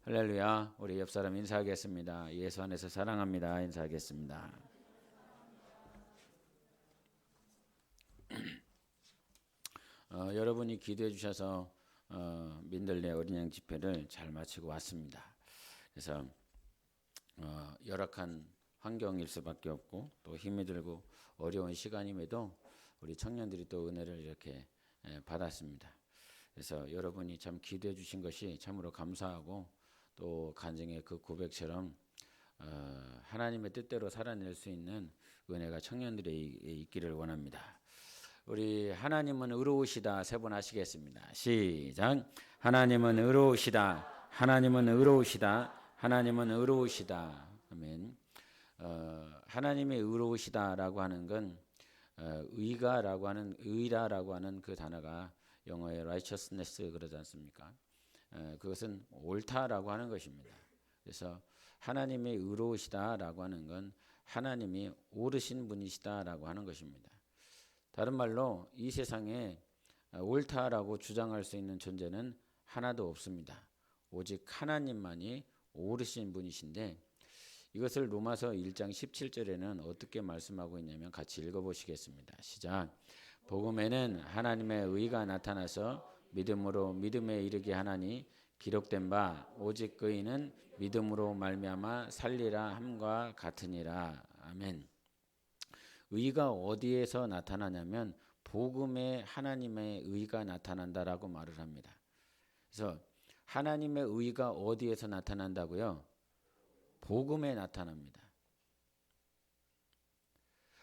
할렐루야. 우리 옆 사람 인사하겠습니다. 예수 안에서 사랑합니다. 인사하겠습니다. 여러분이 기도해 주셔서 민들레 어린양 집회를 잘 마치고 왔습니다. 그래서 열악한 환경일 수밖에 없고 또 힘이 들고 어려운 시간임에도 우리 청년들이 또 은혜를 이렇게 받았습니다. 그래서 여러분이 참 기도해 주신 것이 참으로 감사하고 또 간증의 그 고백처럼 하나님의 뜻대로 살아낼 수 있는 은혜가 청년들에게 있기를 원합니다. 우리 하나님은 의로우시다 세 번 하시겠습니다. 시작. 하나님은 의로우시다. 하나님은 의로우시다. 하나님은 의로우시다. 아멘. 하나님의 의로우시다라고 하는 건 의가라고 하는 의라라고 하는 그 단어가 영어의 righteousness 그러지 않습니까? 그것은 옳다라고 하는 것입니다. 그래서 하나님의 의로우시다라고 하는 건 하나님이 옳으신 분이시다라고 하는 것입니다. 다른 말로 이 세상에 옳다라고 주장할 수 있는 존재는 하나도 없습니다. 오직 하나님만이 옳으신 분이신데 이것을 로마서 1장 17절에는 어떻게 말씀하고 있냐면 같이 읽어보시겠습니다. 시작. 복음에는 하나님의 의가 나타나서 믿음으로 믿음에 이르게 하나니 기록된 바 오직 그이는 믿음으로 말미암아 살리라 함과 같으니라. 아멘. 의가 어디에서 나타나냐면 복음에 하나님의 의가 나타난다라고 말을 합니다. 그래서 하나님의 의가 어디에서 나타난다고요? 복음에 나타납니다.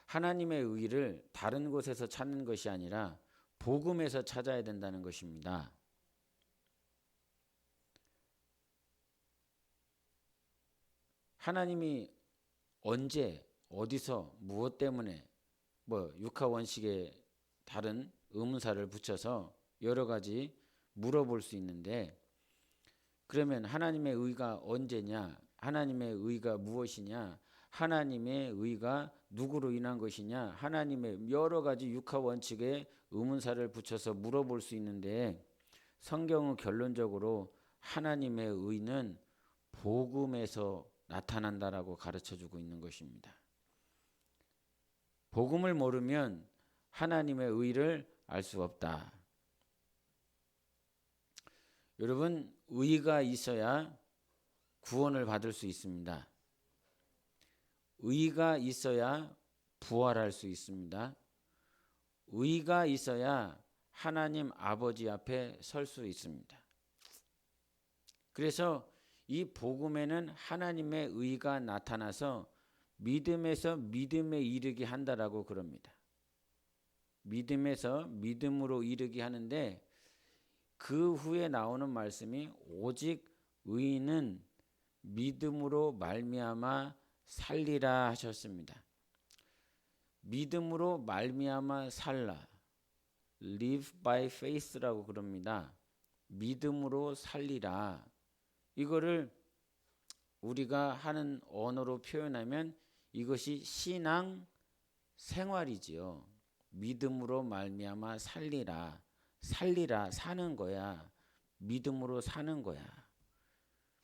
하나님의 의를 다른 곳에서 찾는 것이 아니라 복음에서 찾아야 된다는 것입니다. 하나님이 언제 어디서 무엇 때문에 육하 원칙에 다른 의문사를 붙여서 여러 가지 물어볼 수 있는데 그러면 하나님의 의가 언제냐? 하나님의 의가 무엇이냐? 하나님의 의가 누구로 인한 것이냐? 하나님의 여러 가지 육하 원칙에 의문사를 붙여서 물어볼 수 있는데 성경은 결론적으로 하나님의 의는 복음에서 나타난다라고 가르쳐주고 있는 것입니다. 복음을 모르면 하나님의 의를 알 수 없다. 여러분, 의가 있어야 구원을 받을 수 있습니다. 의가 있어야 부활할 수 있습니다. 의가 있어야 하나님 아버지 앞에 설 수 있습니다. 그래서 이 복음에는 하나님의 의가 나타나서 믿음에서 믿음에 이르게 한다라고 그럽니다. 믿음에서 믿음으로 이르게 하는데 그 후에 나오는 말씀이 오직 의인은 믿음으로 말미암아 살리라 하셨습니다. 믿음으로 말미암아 살라. Live by faith라고 그럽니다. 믿음으로 살리라. 이거를 우리가 하는 언어로 표현하면 이것이 신앙 생활이지요. 믿음으로 말미암아 살리라. 살리라 사는 거야. 믿음으로 사는 거야.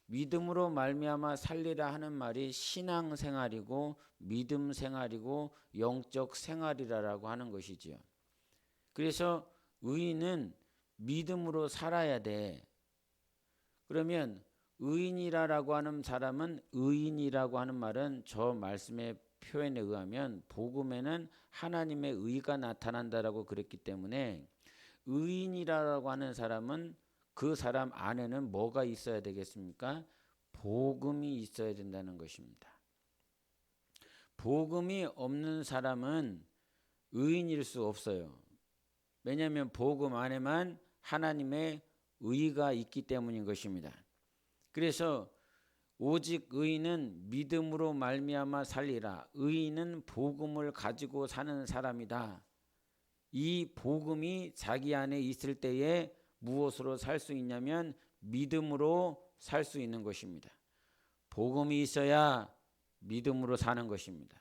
믿음으로 말미암아 살리라 하는 말이 신앙 생활이고 믿음 생활이고 영적 생활이라고 하는 것이지요. 그래서 의인은 믿음으로 살아야 돼. 그러면 의인이라고 하는 사람은 의인이라고 하는 말은 저 말씀의 표현에 의하면 복음에는 하나님의 의가 나타난다라고 그랬기 때문에 의인이라고 하는 사람은 그 사람 안에는 뭐가 있어야 되겠습니까? 복음이 있어야 된다는 것입니다. 복음이 없는 사람은 의인일 수 없어요. 왜냐하면 복음 안에만 하나님의 의가 있기 때문인 것입니다. 그래서 오직 의인은 믿음으로 말미암아 살리라. 의인은 복음을 가지고 사는 사람이다. 이 복음이 자기 안에 있을 때에 무엇으로 살 수 있냐면 믿음으로 살 수 있는 것입니다. 복음이 있어야 믿음으로 사는 것입니다.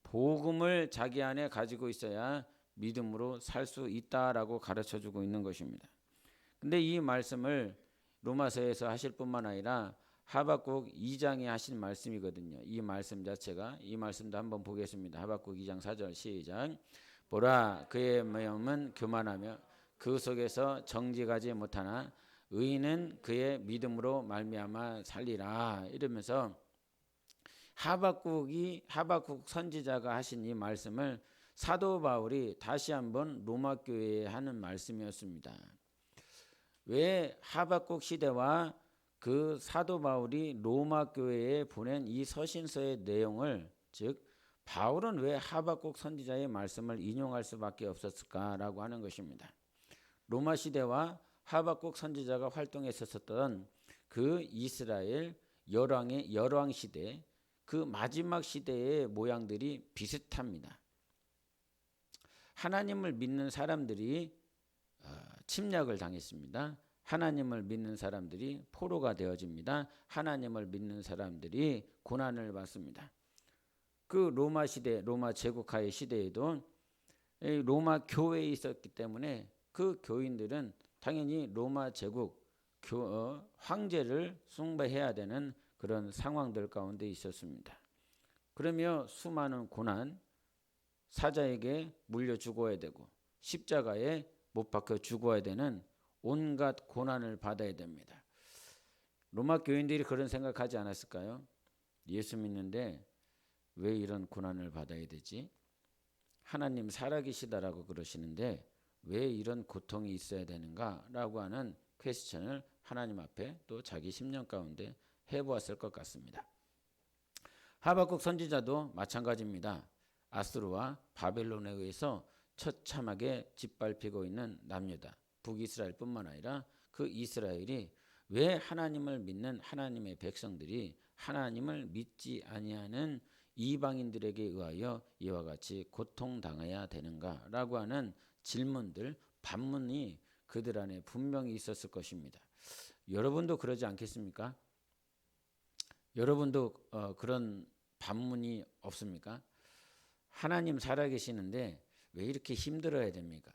복음을 자기 안에 가지고 있어야 믿음으로 살 수 있다라고 가르쳐주고 있는 것입니다. 근데 이 말씀을 로마서에서 하실 뿐만 아니라 하박국 2장에 하신 말씀이거든요. 이 말씀 자체가 이 말씀도 한번 보겠습니다. 하박국 2장 4절 시작. 보라 그의 마음은 교만하며 그 속에서 정직하지 못하나 의인은 그의 믿음으로 말미암아 살리라. 이러면서 하박국 선지자가 하신 이 말씀을 사도 바울이 다시 한번 로마 교회에 하는 말씀이었습니다. 왜 하박국 시대와 그 사도 바울이 로마 교회에 보낸 이 서신서의 내용을, 즉 바울은 왜 하박국 선지자의 말씀을 인용할 수밖에 없었을까라고 하는 것입니다. 로마 시대와 하박국 선지자가 활동했었던 그 이스라엘 열왕 시대, 그 마지막 시대의 모양들이 비슷합니다. 하나님을 믿는 사람들이 침략을 당했습니다. 하나님을 믿는 사람들이 포로가 되어집니다. 하나님을 믿는 사람들이 고난을 받습니다. 그 로마 시대, 로마 제국하의 시대에도 로마 교회에 있었기 때문에 그 교인들은 당연히 로마 제국 황제를 숭배해야 되는 그런 상황들 가운데 있었습니다. 그러며 수많은 고난, 사자에게 물려 죽어야 되고 십자가에 못 박혀 죽어야 되는 온갖 고난을 받아야 됩니다. 로마 교인들이 그런 생각하지 않았을까요? 예수 믿는데 왜 이런 고난을 받아야 되지? 하나님 살아계시다라고 그러시는데 왜 이런 고통이 있어야 되는가? 라고 하는 퀘스천을 하나님 앞에 또 자기 심령 가운데 해보았을 것 같습니다. 하박국 선지자도 마찬가지입니다. 아수르와 바벨론에 의해서 처참하게 짓밟히고 있는 남유다, 북이스라엘뿐만 아니라 그 이스라엘이 왜 하나님을 믿는 하나님의 백성들이 하나님을 믿지 아니하는 이방인들에게 의하여 이와 같이 고통당해야 되는가라고 하는 질문들, 반문이 그들 안에 분명히 있었을 것입니다. 여러분도 그러지 않겠습니까? 여러분도 그런 반문이 없습니까? 하나님 살아계시는데 왜 이렇게 힘들어야 됩니까?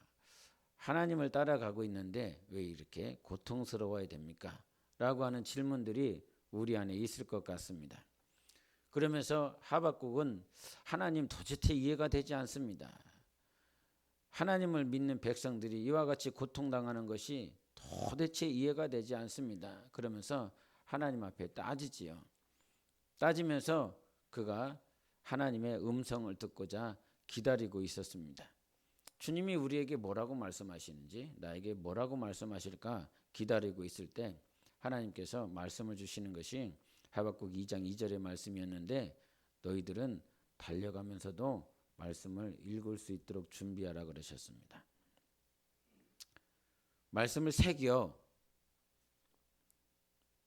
하나님을 따라가고 있는데 왜 이렇게 고통스러워야 됩니까? 라고 하는 질문들이 우리 안에 있을 것 같습니다. 그러면서 하박국은 하나님 도대체 이해가 되지 않습니다. 하나님을 믿는 백성들이 이와 같이 고통당하는 것이 도대체 이해가 되지 않습니다. 그러면서 하나님 앞에 따지지요. 따지면서 그가 하나님의 음성을 듣고자 기다리고 있었습니다. 주님이 우리에게 뭐라고 말씀하시는지, 나에게 뭐라고 말씀하실까 기다리고 있을 때 하나님께서 말씀을 주시는 것이 하박국 2장 2절의 말씀이었는데, 너희들은 달려가면서도 말씀을 읽을 수 있도록 준비하라 그러셨습니다. 말씀을 새겨,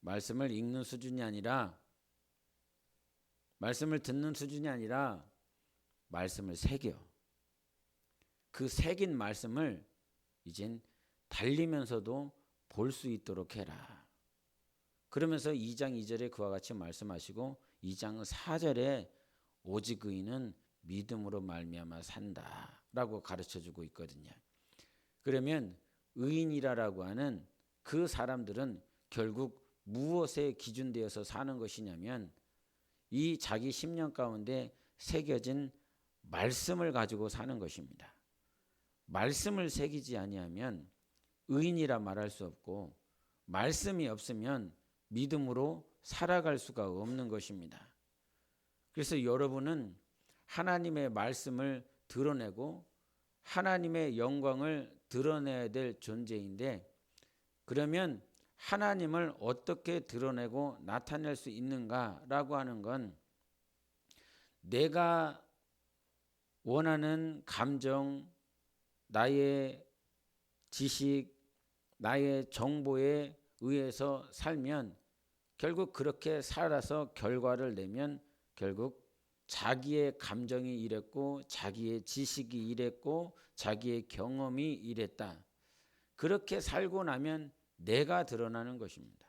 말씀을 읽는 수준이 아니라, 말씀을 듣는 수준이 아니라 말씀을 새겨, 그 새긴 말씀을 이젠 달리면서도 볼 수 있도록 해라. 그러면서 2장 2절에 그와 같이 말씀하시고 2장 4절에 오직 의인은 믿음으로 말미암아 산다라고 가르쳐주고 있거든요. 그러면 의인이라고 하는 그 사람들은 결국 무엇에 기준되어서 사는 것이냐면 이 자기 심령 가운데 새겨진 말씀을 가지고 사는 것입니다. 말씀을 새기지 아니하면 의인이라 말할 수 없고, 말씀이 없으면 믿음으로 살아갈 수가 없는 것입니다. 그래서 여러분은 하나님의 말씀을 드러내고 하나님의 영광을 드러내야 될 존재인데, 그러면 하나님을 어떻게 드러내고 나타낼 수 있는가라고 하는 건 내가 원하는 감정, 나의 지식, 나의 정보에 의해서 살면, 결국 그렇게 살아서 결과를 내면 결국 자기의 감정이 이랬고 자기의 지식이 이랬고 자기의 경험이 이랬다. 그렇게 살고 나면 내가 드러나는 것입니다.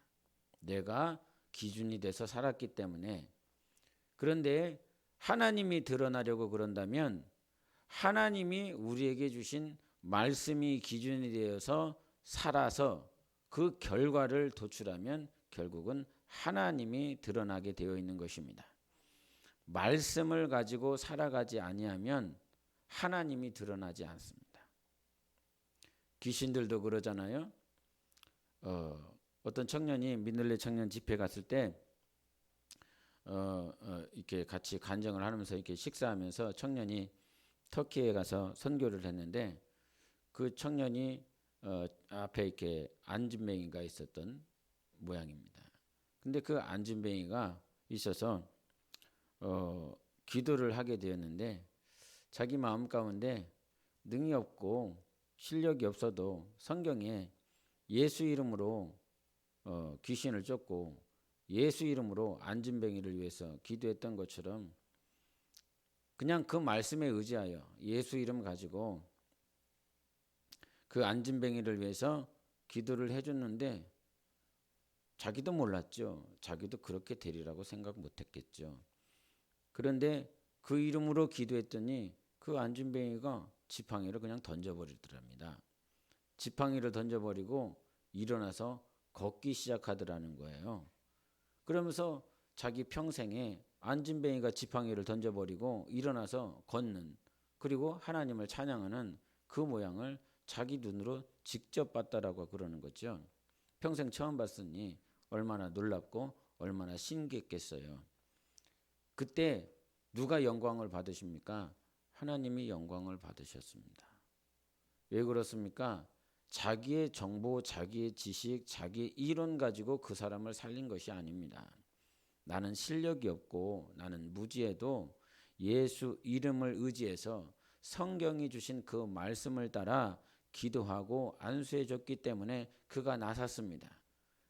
내가 기준이 돼서 살았기 때문에. 그런데 하나님이 드러나려고 그런다면 하나님이 우리에게 주신 말씀이 기준이 되어서 살아서 그 결과를 도출하면 결국은 하나님이 드러나게 되어 있는 것입니다. 말씀을 가지고 살아가지 아니하면 하나님이 드러나지 않습니다. 귀신들도 그러잖아요. 어떤 청년이 민들레 청년 집회 갔을 때 이렇게 같이 간증을 하면서 이렇게 식사하면서 청년이 터키에 가서 선교를 했는데 그 청년이 앞에 이렇게 안진뱅이가 있었던 모양입니다. 근데 그 안진뱅이가 있어서 기도를 하게 되었는데 자기 마음 가운데 능이 없고 실력이 없어도 성경에 예수 이름으로 귀신을 쫓고 예수 이름으로 안진뱅이를 위해서 기도했던 것처럼 그냥 그 말씀에 의지하여 예수 이름 가지고 그 안진뱅이를 위해서 기도를 해줬는데 자기도 몰랐죠. 자기도 그렇게 되리라고 생각 못했겠죠. 그런데 그 이름으로 기도했더니 그 안진뱅이가 지팡이를 그냥 던져버리더랍니다. 지팡이를 던져버리고 일어나서 걷기 시작하더라는 거예요. 그러면서 자기 평생에 안진뱅이가 지팡이를 던져버리고 일어나서 걷는, 그리고 하나님을 찬양하는 그 모양을 자기 눈으로 직접 봤다라고 그러는 거죠. 평생 처음 봤으니 얼마나 놀랍고 얼마나 신기했겠어요. 그때 누가 영광을 받으십니까? 하나님이 영광을 받으셨습니다. 왜 그렇습니까? 자기의 정보, 자기의 지식, 자기의 이론 가지고 그 사람을 살린 것이 아닙니다. 나는 실력이 없고 나는 무지해도 예수 이름을 의지해서 성경이 주신 그 말씀을 따라 기도하고 안수해 줬기 때문에 그가 나섰습니다.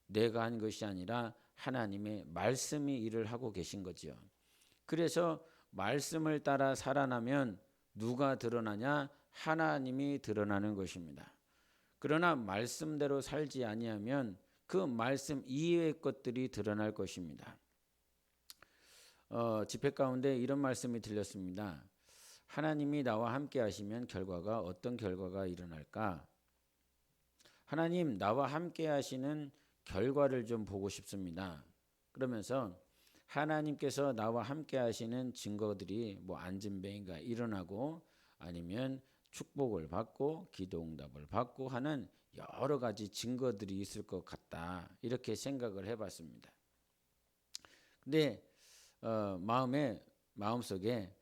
내가 한 것이 아니라 하나님의 말씀이 일을 하고 계신 거죠. 그래서 말씀을 따라 살아나면 누가 드러나냐? 하나님이 드러나는 것입니다. 그러나 말씀대로 살지 아니하면 그 말씀 이외의 것들이 드러날 것입니다. 집회 가운데 이런 말씀이 들렸습니다. 하나님이 나와 함께 하시면 결과가 어떤 결과가 일어날까? 하나님 나와 함께 하시는 결과를 좀 보고 싶습니다. 그러면서 하나님께서 나와 함께 하시는 증거들이 뭐 안진뱅이가 일어나고 아니면 축복을 받고 기도응답을 받고 하는 여러 가지 증거들이 있을 것 같다. 이렇게 생각을 해봤습니다. 근데 마음속에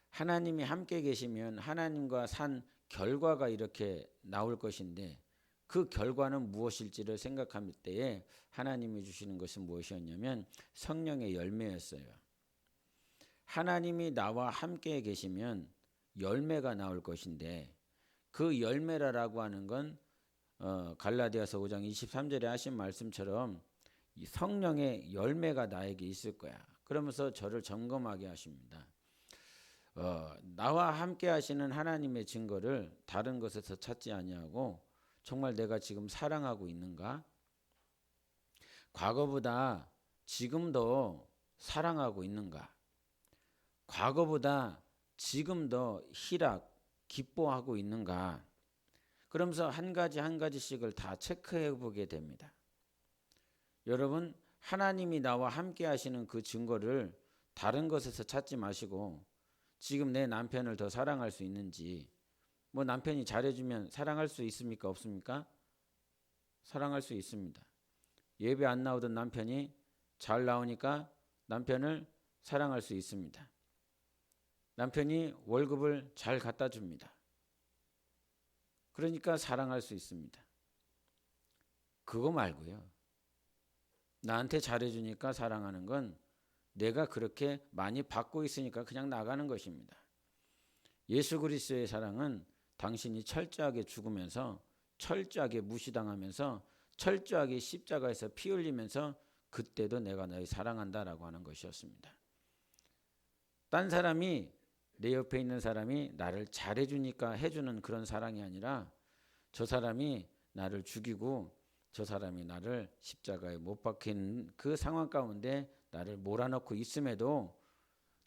하나님이 함께 계시면 하나님과 산 결과가 이렇게 나올 것인데 그 결과는 무엇일지를 생각할 때에 하나님이 주시는 것은 무엇이었냐면 성령의 열매였어요. 하나님이 나와 함께 계시면 열매가 나올 것인데 그 열매라고 하는 건 갈라디아서 5장 23절에 하신 말씀처럼 이 성령의 열매가 나에게 있을 거야. 그러면서 저를 점검하게 하십니다. 나와 함께 하시는 하나님의 증거를 다른 것에서 찾지 아니하고 정말 내가 지금 사랑하고 있는가? 과거보다 지금 더 사랑하고 있는가? 과거보다 지금 더 희락, 기뻐하고 있는가? 그러면서 한 가지 한 가지씩을 다 체크해 보게 됩니다. 여러분, 하나님이 나와 함께 하시는 그 증거를 다른 것에서 찾지 마시고 지금 내 남편을 더 사랑할 수 있는지, 뭐 남편이 잘해주면 사랑할 수 있습니까? 없습니까? 사랑할 수 있습니다. 예배 안 나오던 남편이 잘 나오니까 남편을 사랑할 수 있습니다. 남편이 월급을 잘 갖다 줍니다. 그러니까 사랑할 수 있습니다. 그거 말고요. 나한테 잘해주니까 사랑하는 건 내가 그렇게 많이 받고 있으니까 그냥 나가는 것입니다. 예수 그리스도의 사랑은 당신이 철저하게 죽으면서 철저하게 무시당하면서 철저하게 십자가에서 피 흘리면서 그때도 내가 너희 사랑한다라고 하는 것이었습니다. 딴 사람이 내 옆에 있는 사람이 나를 잘해주니까 해주는 그런 사랑이 아니라 저 사람이 나를 죽이고 저 사람이 나를 십자가에 못 박힌 그 상황 가운데 나를 몰아넣고 있음에도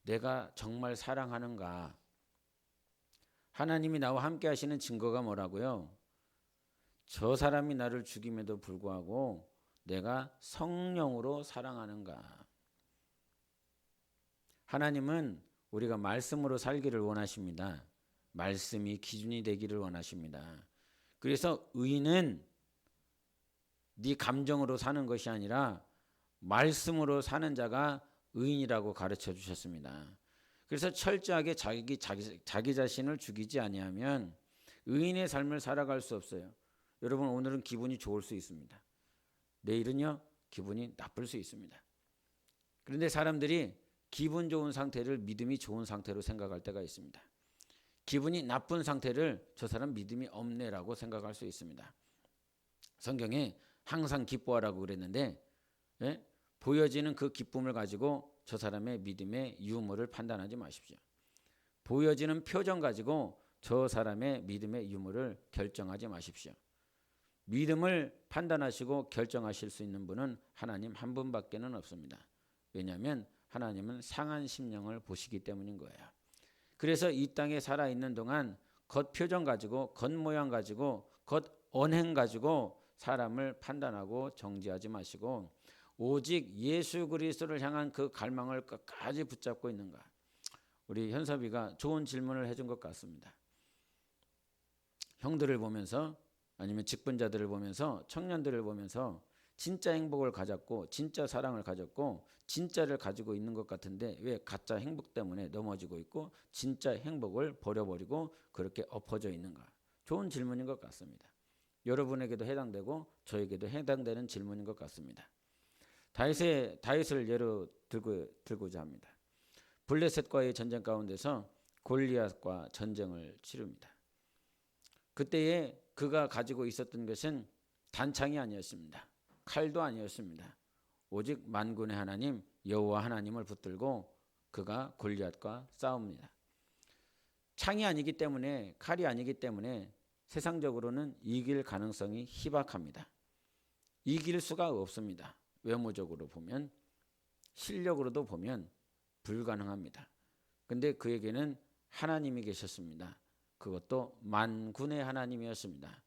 내가 정말 사랑하는가? 하나님이 나와 함께 하시는 증거가 뭐라고요? 저 사람이 나를 죽임에도 불구하고 내가 성령으로 사랑하는가? 하나님은 우리가 말씀으로 살기를 원하십니다. 말씀이 기준이 되기를 원하십니다. 그래서 의인은 네 감정으로 사는 것이 아니라 말씀으로 사는 자가 의인이라고 가르쳐 주셨습니다. 그래서 철저하게 자기 자신을 죽이지 아니하면 의인의 삶을 살아갈 수 없어요. 여러분, 오늘은 기분이 좋을 수 있습니다. 내일은요, 기분이 나쁠 수 있습니다. 그런데 사람들이 기분 좋은 상태를 믿음이 좋은 상태로 생각할 때가 있습니다. 기분이 나쁜 상태를 저 사람 믿음이 없네라고 생각할 수 있습니다. 성경에 항상 기뻐하라고 그랬는데 보여지는 그 기쁨을 가지고 저 사람의 믿음의 유무를 판단하지 마십시오. 보여지는 표정 가지고 저 사람의 믿음의 유무를 결정하지 마십시오. 믿음을 판단하시고 결정하실 수 있는 분은 하나님 한 분밖에는 없습니다. 왜냐하면 하나님은 상한 심령을 보시기 때문인 거예요. 그래서 이 땅에 살아있는 동안 겉표정 가지고 겉모양 가지고 겉언행 가지고 사람을 판단하고 정죄하지 마시고 오직 예수 그리스도를 향한 그 갈망을 끝까지 붙잡고 있는가. 우리 현섭이가 좋은 질문을 해준 것 같습니다. 형들을 보면서 아니면 직분자들을 보면서 청년들을 보면서 진짜 행복을 가졌고 진짜 사랑을 가졌고 진짜를 가지고 있는 것 같은데 왜 가짜 행복 때문에 넘어지고 있고 진짜 행복을 버려버리고 그렇게 엎어져 있는가. 좋은 질문인 것 같습니다. 여러분에게도 해당되고 저에게도 해당되는 질문인 것 같습니다. 다윗을 예로 들고자 합니다. 블레셋과의 전쟁 가운데서 골리앗과 전쟁을 치릅니다. 그때에 그가 가지고 있었던 것은 단창이 아니었습니다. 칼도 아니었습니다. 오직 만군의 하나님 여호와 하나님을 붙들고 그가 골리앗과 싸웁니다. 창이 아니기 때문에 칼이 아니기 때문에 세상적으로는 이길 가능성이 희박합니다. 이길 수가 없습니다. 외모적으로 보면 실력으로도 보면 불가능합니다. 근데 그에게는 하나님이 계셨습니다. 그것도 만군의 하나님이었습니다.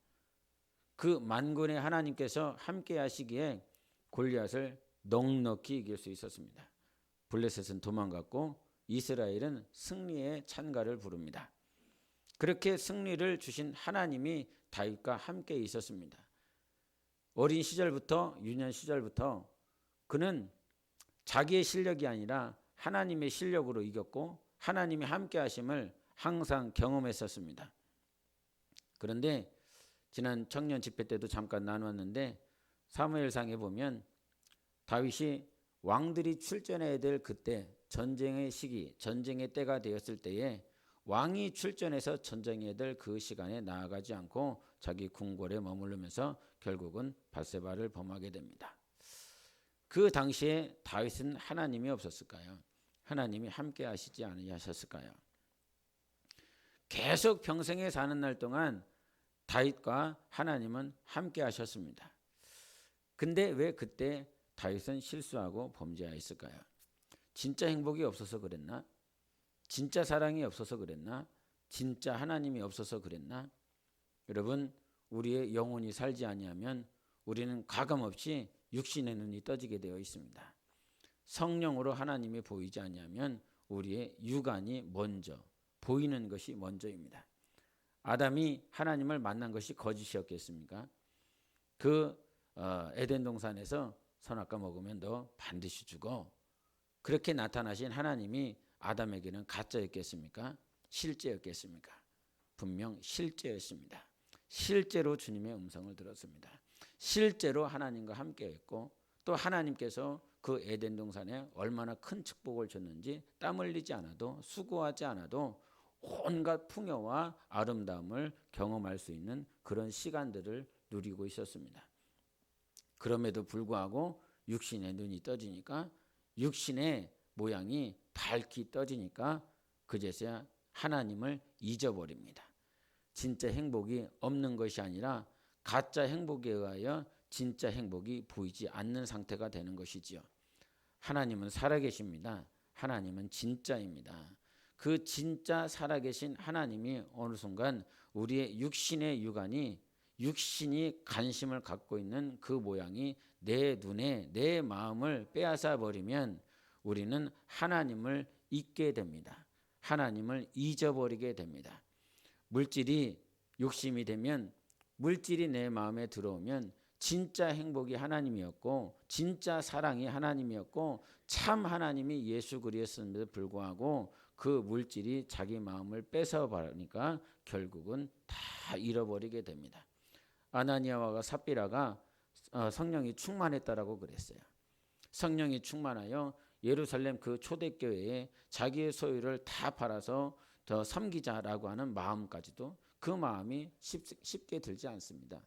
그 만군의 하나님께서 함께 하시기에 골리앗을 넉넉히 이길 수 있었습니다. 블레셋은 도망갔고 이스라엘은 승리의 찬가를 부릅니다. 그렇게 승리를 주신 하나님이 다윗과 함께 있었습니다. 어린 시절부터 유년 시절부터 그는 자기의 실력이 아니라 하나님의 실력으로 이겼고 하나님이 함께 하심을 항상 경험했었습니다. 그런데 지난 청년 집회 때도 잠깐 나누었는데 사무엘상에 보면 다윗이 왕들이 출전해야 될 그때 전쟁의 시기, 전쟁의 때가 되었을 때에 왕이 출전해서 전쟁해야 될 그 시간에 나아가지 않고 자기 궁궐에 머무르면서 결국은 밧세바를 범하게 됩니다. 그 당시에 다윗은 하나님이 없었을까요? 하나님이 함께 하시지 않으셨을까요? 계속 평생에 사는 날 동안 다윗과 하나님은 함께 하셨습니다. 근데 왜 그때 다윗은 실수하고 범죄하였을까요? 진짜 행복이 없어서 그랬나? 진짜 사랑이 없어서 그랬나? 진짜 하나님이 없어서 그랬나? 여러분, 우리의 영혼이 살지 아니하면 우리는 가감없이 육신의 눈이 떠지게 되어 있습니다. 성령으로 하나님이 보이지 아니하면 우리의 육안이 먼저 보이는 것이 먼저입니다. 아담이 하나님을 만난 것이 거짓이었겠습니까? 에덴 동산에서 선악과 먹으면 너 반드시 죽어. 그렇게 나타나신 하나님이 아담에게는 가짜였겠습니까? 실제였겠습니까? 분명 실제였습니다. 실제로 주님의 음성을 들었습니다. 실제로 하나님과 함께했고 또 하나님께서 그 에덴 동산에 얼마나 큰 축복을 줬는지 땀 흘리지 않아도 수고하지 않아도 온갖 풍요와 아름다움을 경험할 수 있는 그런 시간들을 누리고 있었습니다. 그럼에도 불구하고 육신의 눈이 떠지니까 육신의 모양이 밝게 떠지니까 그제서야 하나님을 잊어버립니다. 진짜 행복이 없는 것이 아니라 가짜 행복에 의하여 진짜 행복이 보이지 않는 상태가 되는 것이지요. 하나님은 살아계십니다. 하나님은 진짜입니다. 그 진짜 살아계신 하나님이 어느 순간 우리의 육신의 육안이 육신이 관심을 갖고 있는 그 모양이 내 눈에 내 마음을 빼앗아 버리면 우리는 하나님을 잊게 됩니다. 하나님을 잊어버리게 됩니다. 물질이 욕심이 되면, 물질이 내 마음에 들어오면 진짜 행복이 하나님이었고 진짜 사랑이 하나님이었고 참 하나님이 예수 그리스도임에도 불구하고 그 물질이 자기 마음을 뺏어버리니까 결국은 다 잃어버리게 됩니다. 아나니아와 삽비라가 성령이 충만했다라고 그랬어요. 성령이 충만하여 예루살렘 그 초대교회에 자기의 소유를 다 팔아서 더 섬기자라고 하는 마음까지도 그 마음이 쉽게 들지 않습니다.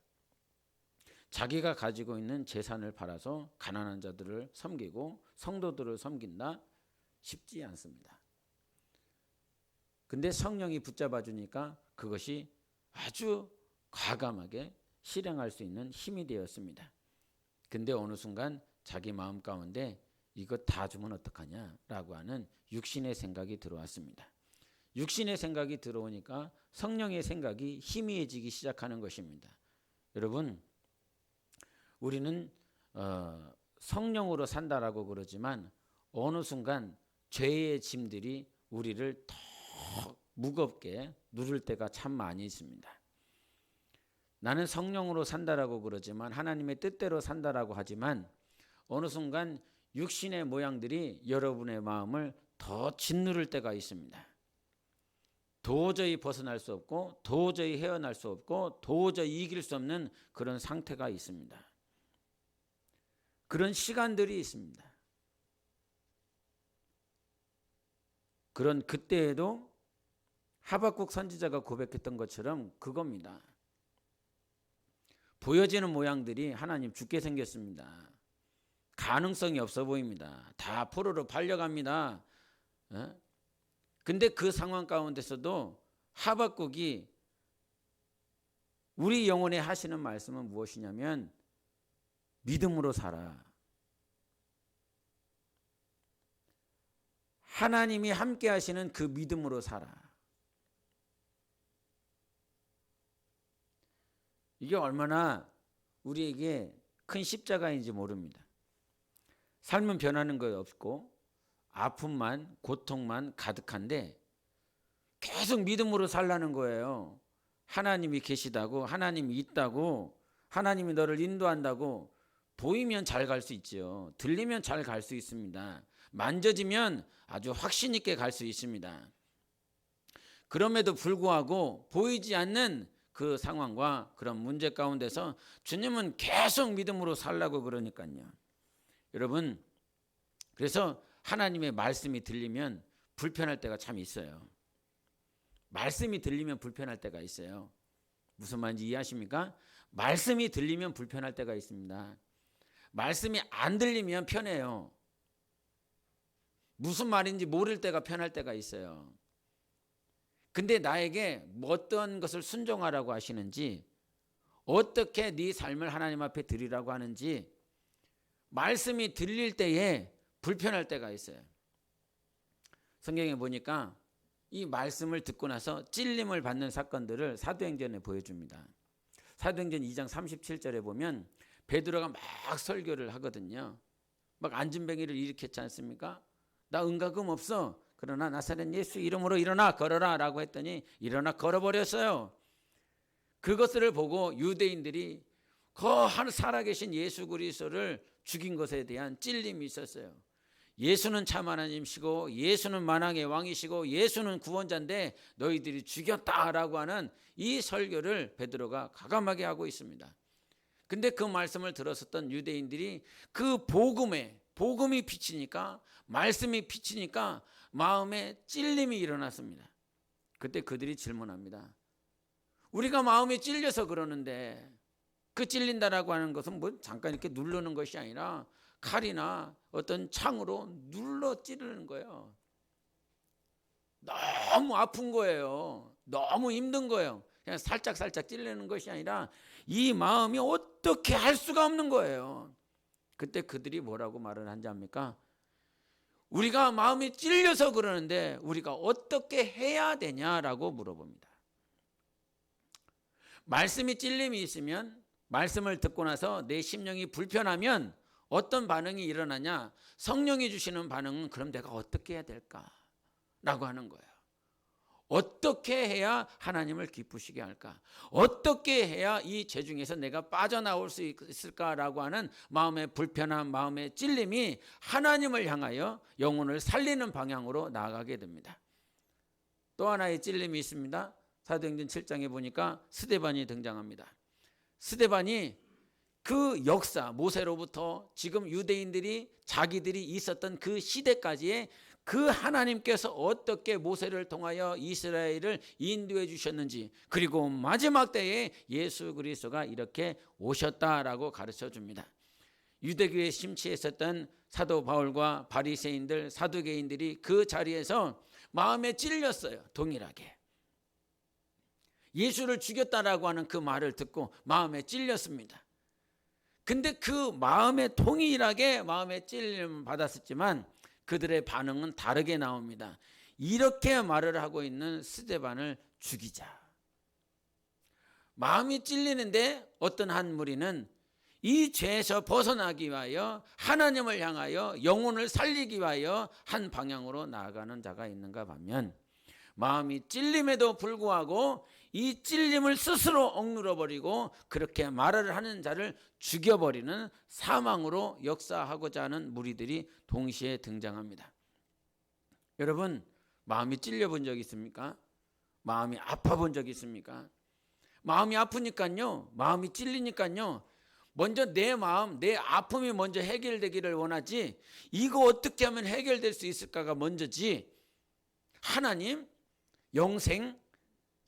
자기가 가지고 있는 재산을 팔아서 가난한 자들을 섬기고 성도들을 섬긴다, 쉽지 않습니다. 근데 성령이 붙잡아 주니까 그것이 아주 과감하게 실행할 수 있는 힘이 되었습니다. 근데 어느 순간 자기 마음 가운데 이거 다 주면 어떡하냐라고 하는 육신의 생각이 들어왔습니다. 육신의 생각이 들어오니까 성령의 생각이 희미해지기 시작하는 것입니다. 여러분, 우리는 성령으로 산다라고 그러지만 어느 순간 죄의 짐들이 우리를 더 무겁게 누를 때가 참 많이 있습니다. 나는 성령으로 산다라고 그러지만, 하나님의 뜻대로 산다라고 하지만 어느 순간 육신의 모양들이 여러분의 마음을 더 짓누를 때가 있습니다. 도저히 벗어날 수 없고 도저히 헤어날 수 없고 도저히 이길 수 없는 그런 상태가 있습니다. 그런 시간들이 있습니다. 그런 그때에도 하박국 선지자가 고백했던 것처럼 그겁니다. 보여지는 모양들이 하나님 죽게 생겼습니다. 가능성이 없어 보입니다. 다 포로로 팔려갑니다. 근데 그 상황 가운데서도 하박국이 우리 영혼에 하시는 말씀은 무엇이냐면 믿음으로 살아. 하나님이 함께 하시는 그 믿음으로 살아. 이게 얼마나 우리에게 큰 십자가인지 모릅니다. 삶은 변하는 거 없고 아픔만, 고통만 가득한데 계속 믿음으로 살라는 거예요. 하나님이 계시다고, 하나님이 있다고, 하나님이 너를 인도한다고. 보이면 잘 갈 수 있죠. 들리면 잘 갈 수 있습니다. 만져지면 아주 확신 있게 갈 수 있습니다. 그럼에도 불구하고 보이지 않는 그 상황과 그런 문제 가운데서 주님은 계속 믿음으로 살라고 그러니까요. 여러분, 그래서 하나님의 말씀이 들리면 불편할 때가 참 있어요. 말씀이 들리면 불편할 때가 있어요. 무슨 말인지 이해하십니까? 말씀이 들리면 불편할 때가 있습니다. 말씀이 안 들리면 편해요. 무슨 말인지 모를 때가 편할 때가 있어요. 근데 나에게 어떤 것을 순종하라고 하시는지, 어떻게 네 삶을 하나님 앞에 드리라고 하는지 말씀이 들릴 때에 불편할 때가 있어요. 성경에 보니까 이 말씀을 듣고 나서 찔림을 받는 사건들을 사도행전에 보여줍니다. 사도행전 2장 37절에 보면 베드로가 막 설교를 하거든요. 막 안진뱅이를 일으켰지 않습니까? 나 은가금 없어. 그러나 나사렛 예수 이름으로 일어나 걸어라 라고 했더니 일어나 걸어버렸어요. 그것을 보고 유대인들이 그 살아계신 예수 그리스도를 죽인 것에 대한 찔림이 있었어요. 예수는 참 하나님이시고 예수는 만왕의 왕이시고 예수는 구원자인데 너희들이 죽였다라고 하는 이 설교를 베드로가 과감하게 하고 있습니다. 근데 그 말씀을 들었었던 유대인들이 그 복음이 비치니까, 말씀이 비치니까 마음에 찔림이 일어났습니다. 그때 그들이 질문합니다. 우리가 마음에 찔려서 그러는데, 그 찔린다라고 하는 것은 뭐 잠깐 이렇게 누르는 것이 아니라 칼이나 어떤 창으로 눌러 찌르는 거예요. 너무 아픈 거예요. 너무 힘든 거예요. 그냥 살짝 찔리는 것이 아니라 이 마음이 어떻게 할 수가 없는 거예요. 그때 그들이 뭐라고 말을 한지 압니까? 우리가 마음이 찔려서 그러는데 우리가 어떻게 해야 되냐라고 물어봅니다. 말씀이 찔림이 있으면, 말씀을 듣고 나서 내 심령이 불편하면 어떤 반응이 일어나냐? 성령이 주시는 반응은 그럼 내가 어떻게 해야 될까? 라고 하는 거예요. 어떻게 해야 하나님을 기쁘시게 할까? 어떻게 해야 이 죄 중에서 내가 빠져나올 수 있을까라고 하는 마음의 불편함, 마음의 찔림이 하나님을 향하여 영혼을 살리는 방향으로 나아가게 됩니다. 또 하나의 찔림이 있습니다. 사도행전 7장에 보니까 스데반이 등장합니다. 스데반이 그 역사, 모세로부터 지금 유대인들이 자기들이 있었던 그 시대까지의 그 하나님께서 어떻게 모세를 통하여 이스라엘을 인도해 주셨는지, 그리고 마지막 때에 예수 그리스도가 이렇게 오셨다라고 가르쳐 줍니다. 유대교에 심취했었던 사도 바울과 바리새인들, 사두개인들이 그 자리에서 마음에 찔렸어요. 동일하게 예수를 죽였다라고 하는 그 말을 듣고 마음에 찔렸습니다. 근데 그 마음에 동일하게 마음에 찔림 받았었지만 그들의 반응은 다르게 나옵니다. 이렇게 말을 하고 있는 스데반을 죽이자. 마음이 찔리는데 어떤 한 무리는 이 죄에서 벗어나기 위하여 하나님을 향하여 영혼을 살리기 위하여 한 방향으로 나아가는 자가 있는가 하면, 마음이 찔림에도 불구하고 이 찔림을 스스로 억눌러버리고 그렇게 말을 하는 자를 죽여버리는 사망으로 역사하고자 하는 무리들이 동시에 등장합니다. 여러분, 마음이 찔려본 적 있습니까? 마음이 아파본 적 있습니까? 마음이 아프니까요, 마음이 찔리니까요, 먼저 내 마음, 내 아픔이 먼저 해결되기를 원하지, 이거 어떻게 하면 해결될 수 있을까가 먼저지, 하나님, 영생,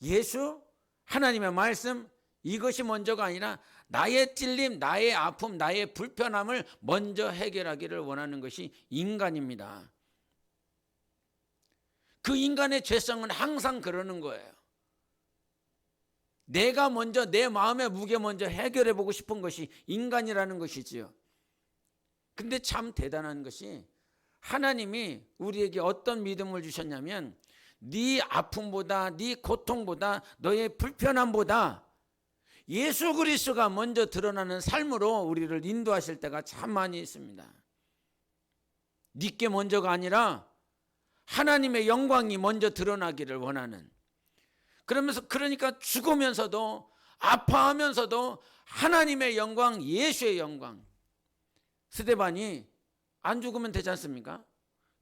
예수, 하나님의 말씀, 이것이 먼저가 아니라 나의 찔림, 나의 아픔, 나의 불편함을 먼저 해결하기를 원하는 것이 인간입니다. 그 인간의 죄성은 항상 그러는 거예요. 내가 먼저 내 마음의 무게 먼저 해결해 보고 싶은 것이 인간이라는 것이지요. 근데 참 대단한 것이, 하나님이 우리에게 어떤 믿음을 주셨냐면, 네 아픔보다, 네 고통보다, 너의 불편함보다 예수 그리스도가 먼저 드러나는 삶으로 우리를 인도하실 때가 참 많이 있습니다. 네게 먼저가 아니라 하나님의 영광이 먼저 드러나기를 원하는, 그러니까 죽으면서도 아파하면서도 하나님의 영광, 예수의 영광. 스데반이 안 죽으면 되지 않습니까?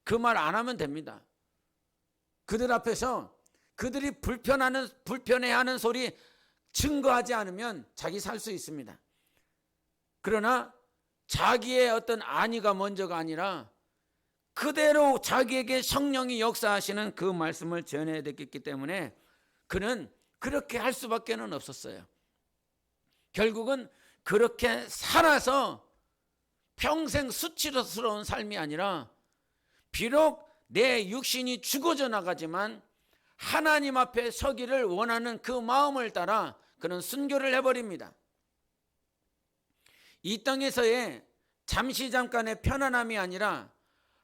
그 말 안 하면 됩니다. 그들 앞에서 그들이 불편해하는 소리 증거하지 않으면 자기 살 수 있습니다. 그러나 자기의 어떤 안위가 먼저가 아니라 그대로 자기에게 성령이 역사하시는 그 말씀을 전해야 됐기 때문에 그는 그렇게 할 수밖에 없었어요. 결국은 그렇게 살아서 평생 수치스러운 삶이 아니라, 비록 내 육신이 죽어져 나가지만 하나님 앞에 서기를 원하는 그 마음을 따라 그는 순교를 해버립니다. 이 땅에서의 잠깐의 편안함이 아니라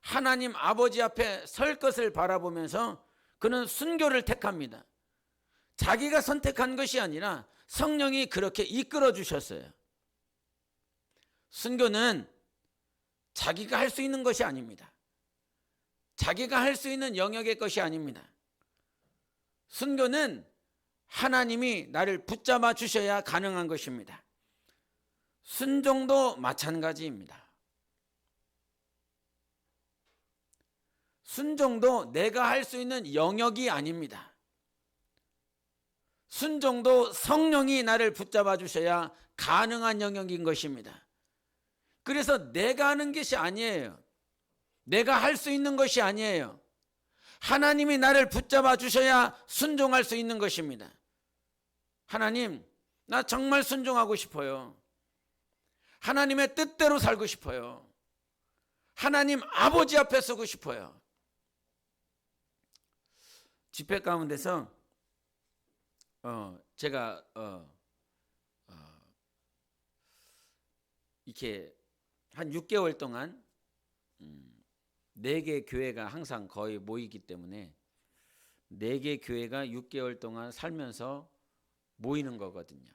하나님 아버지 앞에 설 것을 바라보면서 그는 순교를 택합니다. 자기가 선택한 것이 아니라 성령이 그렇게 이끌어 주셨어요. 순교는 자기가 할 수 있는 것이 아닙니다. 자기가 할 수 있는 영역의 것이 아닙니다. 순교는 하나님이 나를 붙잡아 주셔야 가능한 것입니다. 순종도 마찬가지입니다. 순종도 내가 할 수 있는 영역이 아닙니다. 순종도 성령이 나를 붙잡아 주셔야 가능한 영역인 것입니다. 그래서 내가 하는 것이 아니에요. 내가 할 수 있는 것이 아니에요. 하나님이 나를 붙잡아 주셔야 순종할 수 있는 것입니다. 하나님, 나 정말 순종하고 싶어요. 하나님의 뜻대로 살고 싶어요. 하나님 아버지 앞에 서고 싶어요. 집회 가운데서 제가 이렇게 한 6개월 동안 4개 교회가 항상 거의 모이기 때문에 4개 교회가 6개월 동안 살면서 모이는 거거든요.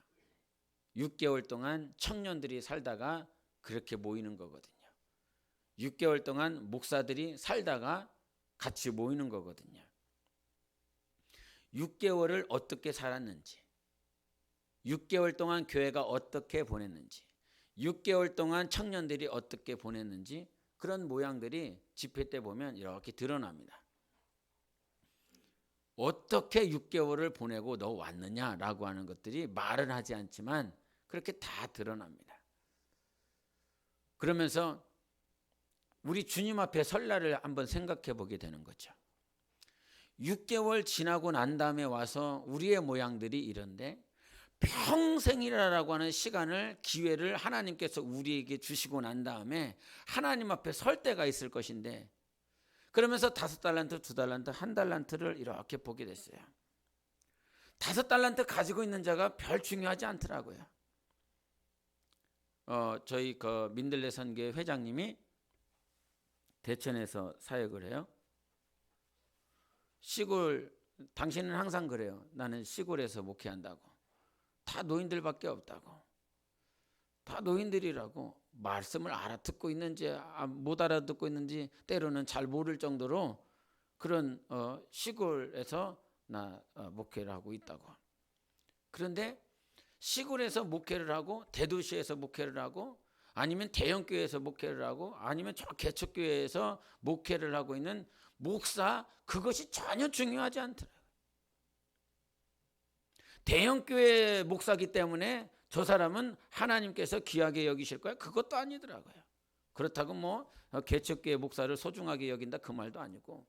6개월 동안 청년들이 살다가 그렇게 모이는 거거든요. 6개월 동안 목사들이 살다가 같이 모이는 거거든요. 6개월을 어떻게 살았는지, 6개월 동안 교회가 어떻게 보냈는지, 6개월 동안 청년들이 어떻게 보냈는지 그런 모양들이 집회 때 보면 이렇게 드러납니다. 어떻게 6개월을 보내고 너 왔느냐라고 하는 것들이 말은 하지 않지만 그렇게 다 드러납니다. 그러면서 우리 주님 앞에 설날을 한번 생각해 보게 되는 거죠. 6개월 지나고 난 다음에 와서 우리의 모양들이 이런데 평생이라고 하는 시간을 기회를 하나님께서 우리에게 주시고 난 다음에 하나님 앞에 설 때가 있을 것인데 그러면서 5달란트, 2달란트, 1달란트를 이렇게 보게 됐어요. 5달란트 가지고 있는 자가 별 중요하지 않더라고요. 저희 그 민들레 선교회 회장님이 대천에서 사역을 해요. 시골, 당신은 항상 그래요. 나는 시골에서 목회한다고. 다 노인들밖에 없다고. 다 노인들이라고. 말씀을 알아듣고 있는지 못 알아듣고 있는지 때로는 잘 모를 정도로 그런 시골에서 나 목회를 하고 있다고. 그런데 시골에서 목회를 하고 대도시에서 목회를 하고 아니면 대형교회에서 목회를 하고 아니면 저 개척교회에서 목회를 하고 있는 목사 그것이 전혀 중요하지 않더라고요. 대형교회 목사기 때문에 저 사람은 하나님께서 귀하게 여기실 거야? 그것도 아니더라고요. 그렇다고 뭐 개척교회 목사를 소중하게 여긴다 그 말도 아니고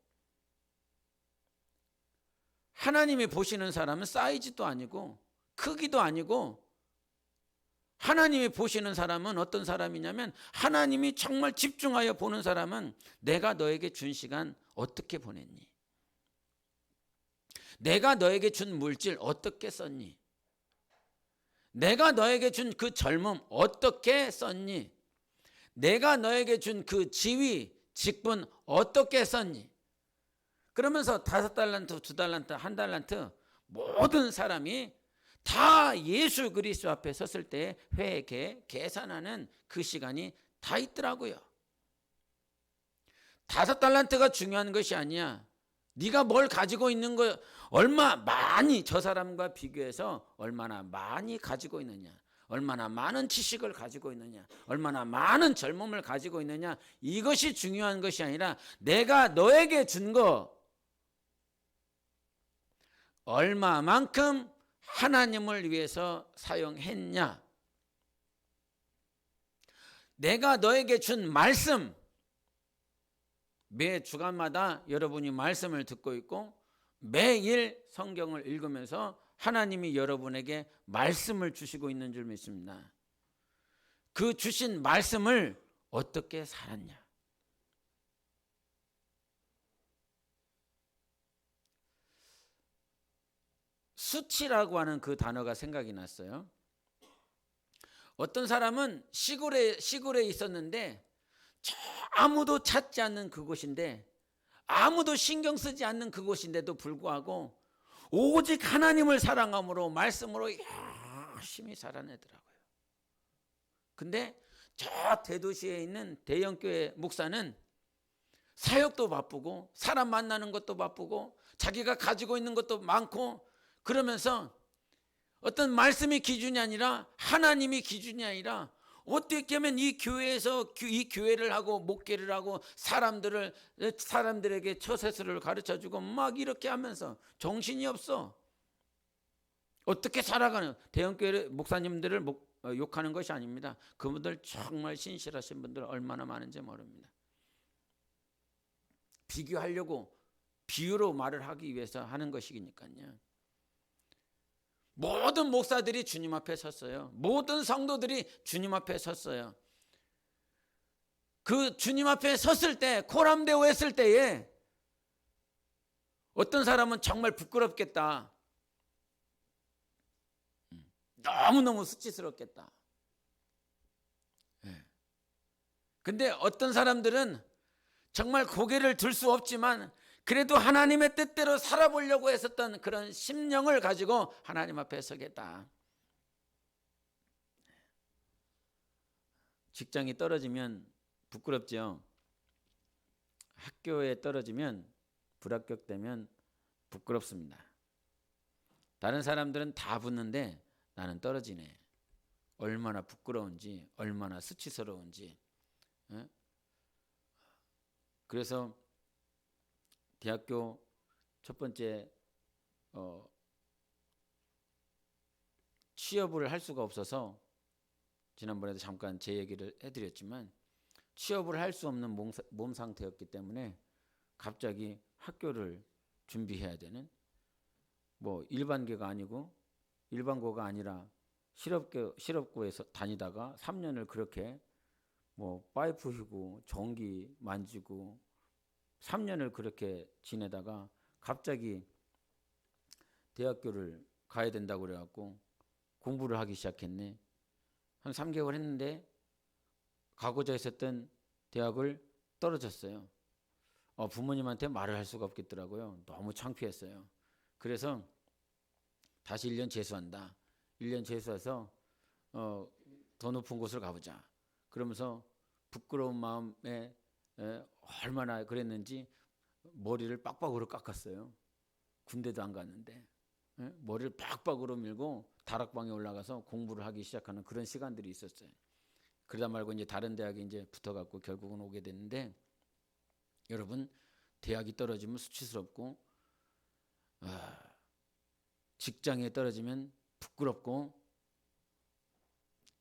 하나님이 보시는 사람은 사이즈도 아니고 크기도 아니고 하나님이 보시는 사람은 어떤 사람이냐면 하나님이 정말 집중하여 보는 사람은 내가 너에게 준 시간 어떻게 보냈니? 내가 너에게 준 물질 어떻게 썼니? 내가 너에게 준 그 젊음 어떻게 썼니? 내가 너에게 준 그 지위, 직분 어떻게 썼니? 그러면서 5달란트, 2달란트, 1달란트 모든 사람이 다 예수 그리스도 앞에 섰을 때 회개, 계산하는 그 시간이 다 있더라고요. 5달란트가 중요한 것이 아니야. 네가 뭘 가지고 있는 거 얼마 많이 저 사람과 비교해서 얼마나 많이 가지고 있느냐. 얼마나 많은 지식을 가지고 있느냐. 얼마나 많은 젊음을 가지고 있느냐. 이것이 중요한 것이 아니라 내가 너에게 준 거 얼마만큼 하나님을 위해서 사용했냐. 내가 너에게 준 말씀 매 주간마다 여러분이 말씀을 듣고 있고 매일 성경을 읽으면서 하나님이 여러분에게 말씀을 주시고 있는 줄 믿습니다. 그 주신 말씀을 어떻게 살았냐. 수치라고 하는 그 단어가 생각이 났어요. 어떤 사람은 시골에 있었는데 아무도 찾지 않는 그곳인데 아무도 신경 쓰지 않는 그곳인데도 불구하고 오직 하나님을 사랑함으로 말씀으로 열심히 살아내더라고요. 근데 저 대도시에 있는 대형교회 목사는 사역도 바쁘고 사람 만나는 것도 바쁘고 자기가 가지고 있는 것도 많고 그러면서 어떤 말씀이 기준이 아니라 하나님이 기준이 아니라 어떻게 하면 이 교회에서 이 교회를 하고 목회를 하고 사람들에게 처세술을 가르쳐주고 막 이렇게 하면서 정신이 없어. 어떻게 살아가는 대형교회 목사님들을 욕하는 것이 아닙니다. 그분들 정말 신실하신 분들 얼마나 많은지 모릅니다. 비교하려고 비유로 말을 하기 위해서 하는 것이니까요. 모든 목사들이 주님 앞에 섰어요. 모든 성도들이 주님 앞에 섰어요. 그 주님 앞에 섰을 때 코람데오 했을 때에 어떤 사람은 정말 부끄럽겠다. 너무너무 수치스럽겠다. 근데 어떤 사람들은 정말 고개를 들 수 없지만 그래도 하나님의 뜻대로 살아보려고 했었던 그런 심령을 가지고 하나님 앞에 서겠다. 직장이 떨어지면 부끄럽죠. 학교에 떨어지면, 불합격되면 부끄럽습니다. 다른 사람들은 다 붙는데 나는 떨어지네. 얼마나 부끄러운지, 얼마나 수치스러운지. 그래서 대학교 첫 번째 취업을 할 수가 없어서, 지난번에도 잠깐 제 얘기를 해드렸지만, 취업을 할 수 없는 몸 상태였기 때문에 갑자기 학교를 준비해야 되는, 뭐 일반계가 아니고 일반고가 아니라 실업고에서 다니다가 3년을 그렇게 뭐 파이프 휘고 전기 만지고 3년을 그렇게 지내다가 갑자기 대학교를 가야 된다고 그래갖고 공부를 하기 시작했네. 한 3개월 했는데 가고자 했었던 대학을 떨어졌어요. 부모님한테 말을 할 수가 없겠더라고요. 너무 창피했어요. 그래서 다시 1년 재수한다. 1년 재수해서 더 높은 곳을 가보자. 그러면서 부끄러운 마음에 얼마나 그랬는지 머리를 빡빡으로 깎았어요. 군대도 안 갔는데 머리를 빡빡으로 밀고 다락방에 올라가서 공부를 하기 시작하는 그런 시간들이 있었어요. 그러다 말고 이제 다른 대학에 이제 붙어갖고 결국은 오게 됐는데, 여러분, 대학이 떨어지면 수치스럽고 직장에 떨어지면 부끄럽고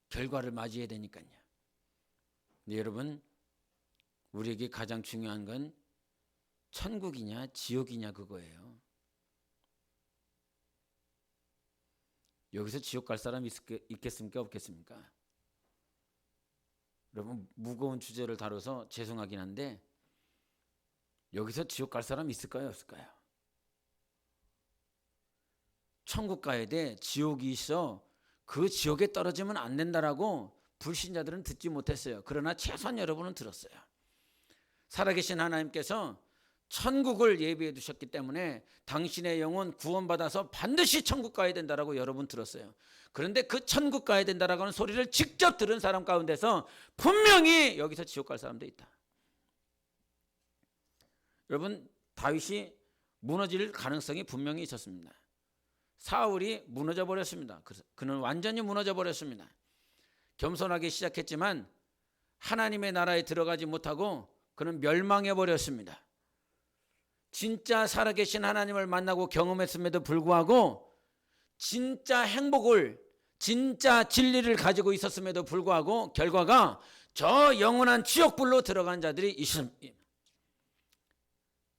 결과를 맞이해야 되니까요. 근데 여러분, 우리에게 가장 중요한 건 천국이냐 지옥이냐 그거예요. 여기서 지옥 갈 사람 있겠습니까 없겠습니까? 여러분, 무거운 주제를 다뤄서 죄송하긴 한데 여기서 지옥 갈 사람 있을까요 없을까요? 천국 가야 돼, 지옥이 있어, 그 지옥에 떨어지면 안 된다라고 불신자들은 듣지 못했어요. 그러나 최소한 여러분은 들었어요. 살아계신 하나님께서 천국을 예비해 두셨기 때문에 당신의 영혼 구원받아서 반드시 천국 가야 된다라고 여러분 들었어요. 그런데 그 천국 가야 된다라고 하는 소리를 직접 들은 사람 가운데서 분명히 여기서 지옥 갈 사람도 있다. 여러분, 다윗이 무너질 가능성이 분명히 있었습니다. 사울이 무너져 버렸습니다. 그는 완전히 무너져 버렸습니다. 겸손하게 시작했지만 하나님의 나라에 들어가지 못하고 그는 멸망해 버렸습니다. 진짜 살아계신 하나님을 만나고 경험했음에도 불구하고, 진짜 행복을, 진짜 진리를 가지고 있었음에도 불구하고 결과가 저 영원한 지옥불로 들어간 자들이 있습니다.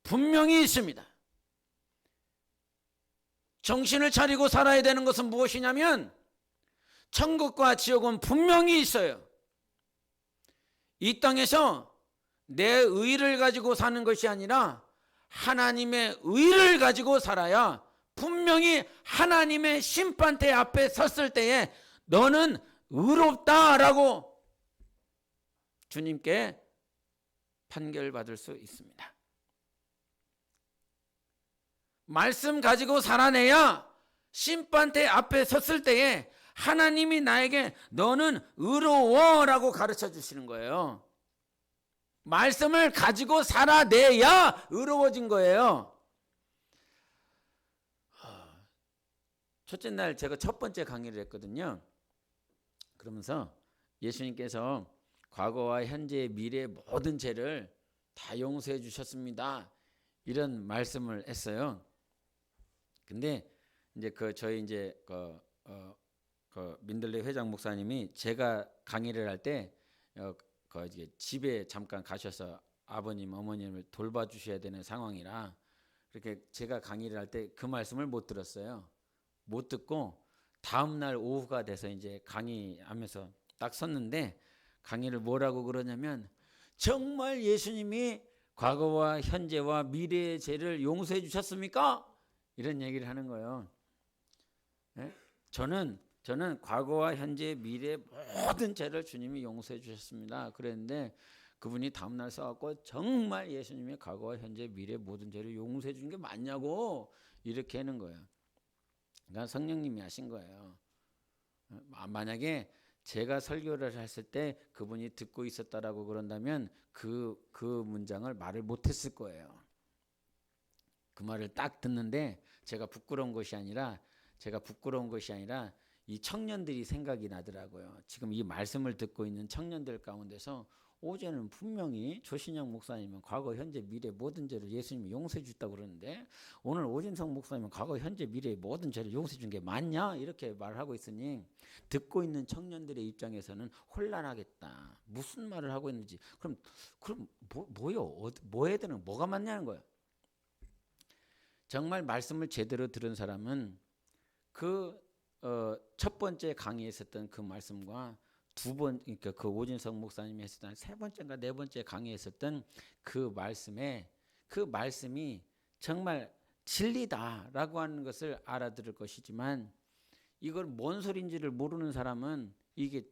분명히 있습니다. 정신을 차리고 살아야 되는 것은 무엇이냐면 천국과 지옥은 분명히 있어요. 이 땅에서 내 의를 가지고 사는 것이 아니라 하나님의 의를 가지고 살아야 분명히 하나님의 심판대 앞에 섰을 때에 너는 의롭다라고 주님께 판결받을 수 있습니다. 말씀 가지고 살아내야 심판대 앞에 섰을 때에 하나님이 나에게 너는 의로워라고 가르쳐 주시는 거예요. 말씀을 가지고 살아내야 의로워진 거예요. 첫째 날 제가 첫 번째 강의를 했거든요. 그러면서 예수님께서 과거와 현재 미래의 모든 죄를 다 용서해 주셨습니다, 이런 말씀을 했어요. 근데 이제 저희 이제 민들레 회장 목사님이 제가 강의를 할 때 집에 잠깐 가셔서 아버님 어머님을 돌봐주셔야 되는 상황이라 그렇게 제가 강의를 할 때 그 말씀을 못 들었어요. 못 듣고 다음 날 오후가 돼서 이제 강의하면서 딱 섰는데 강의를 뭐라고 그러냐면, 정말 예수님이 과거와 현재와 미래의 죄를 용서해 주셨습니까? 이런 얘기를 하는 거예요. 네? 저는 과거와 현재 미래의 모든 죄를 주님이 용서해 주셨습니다. 그랬는데 그분이 다음날 써갖고 정말 예수님의 과거와 현재 미래 모든 죄를 용서해 주는 게 맞냐고 이렇게 하는 거예요. 그러니까 성령님이 하신 거예요. 만약에 제가 설교를 했을 때 그분이 듣고 있었다라고 그런다면 그 문장을 말을 못했을 거예요. 그 말을 딱 듣는데 제가 부끄러운 것이 아니라 이 청년들이 생각이 나더라고요. 지금 이 말씀을 듣고 있는 청년들 가운데서 어제는 분명히 조신영 목사님은 과거 현재 미래 모든 죄를 예수님이 용서해 줬다고 그러는데 오늘 오진성 목사님은 과거 현재 미래 모든 죄를 용서해 준 게 맞냐 이렇게 말하고 있으니 듣고 있는 청년들의 입장에서는 혼란하겠다. 무슨 말을 하고 있는지 그럼 뭐요? 뭐 해야 되는 뭐가 맞냐는 거예요. 정말 말씀을 제대로 들은 사람은 첫 번째 강의에 있었던 그 말씀과 그러니까 그 오진성 목사님이 했었던 세 번째인가 네 번째 강의에 있었던 그 말씀이 정말 진리다라고 하는 것을 알아들을 것이지만 이걸 뭔 소리인지를 모르는 사람은 이게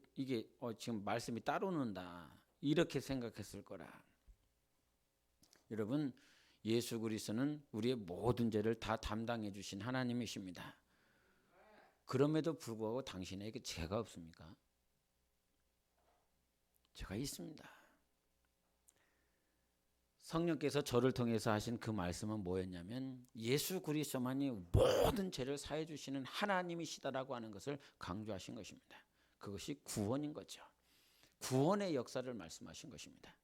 지금 말씀이 따로는다 이렇게 생각했을 거라. 여러분 예수 그리스도는 우리의 모든 죄를 다 담당해 주신 하나님이십니다. 그럼에도 불구하고 당신에게 죄가 없습니까? 죄가 있습니다. 성령께서 저를 통해서 하신 그 말씀은 뭐였냐면 예수 그리스도만이 모든 죄를 사해 주시는 하나님이시다라고 하는 것을 강조하신 것입니다. 그것이 구원인 거죠. 구원의 역사를 말씀하신 것입니다.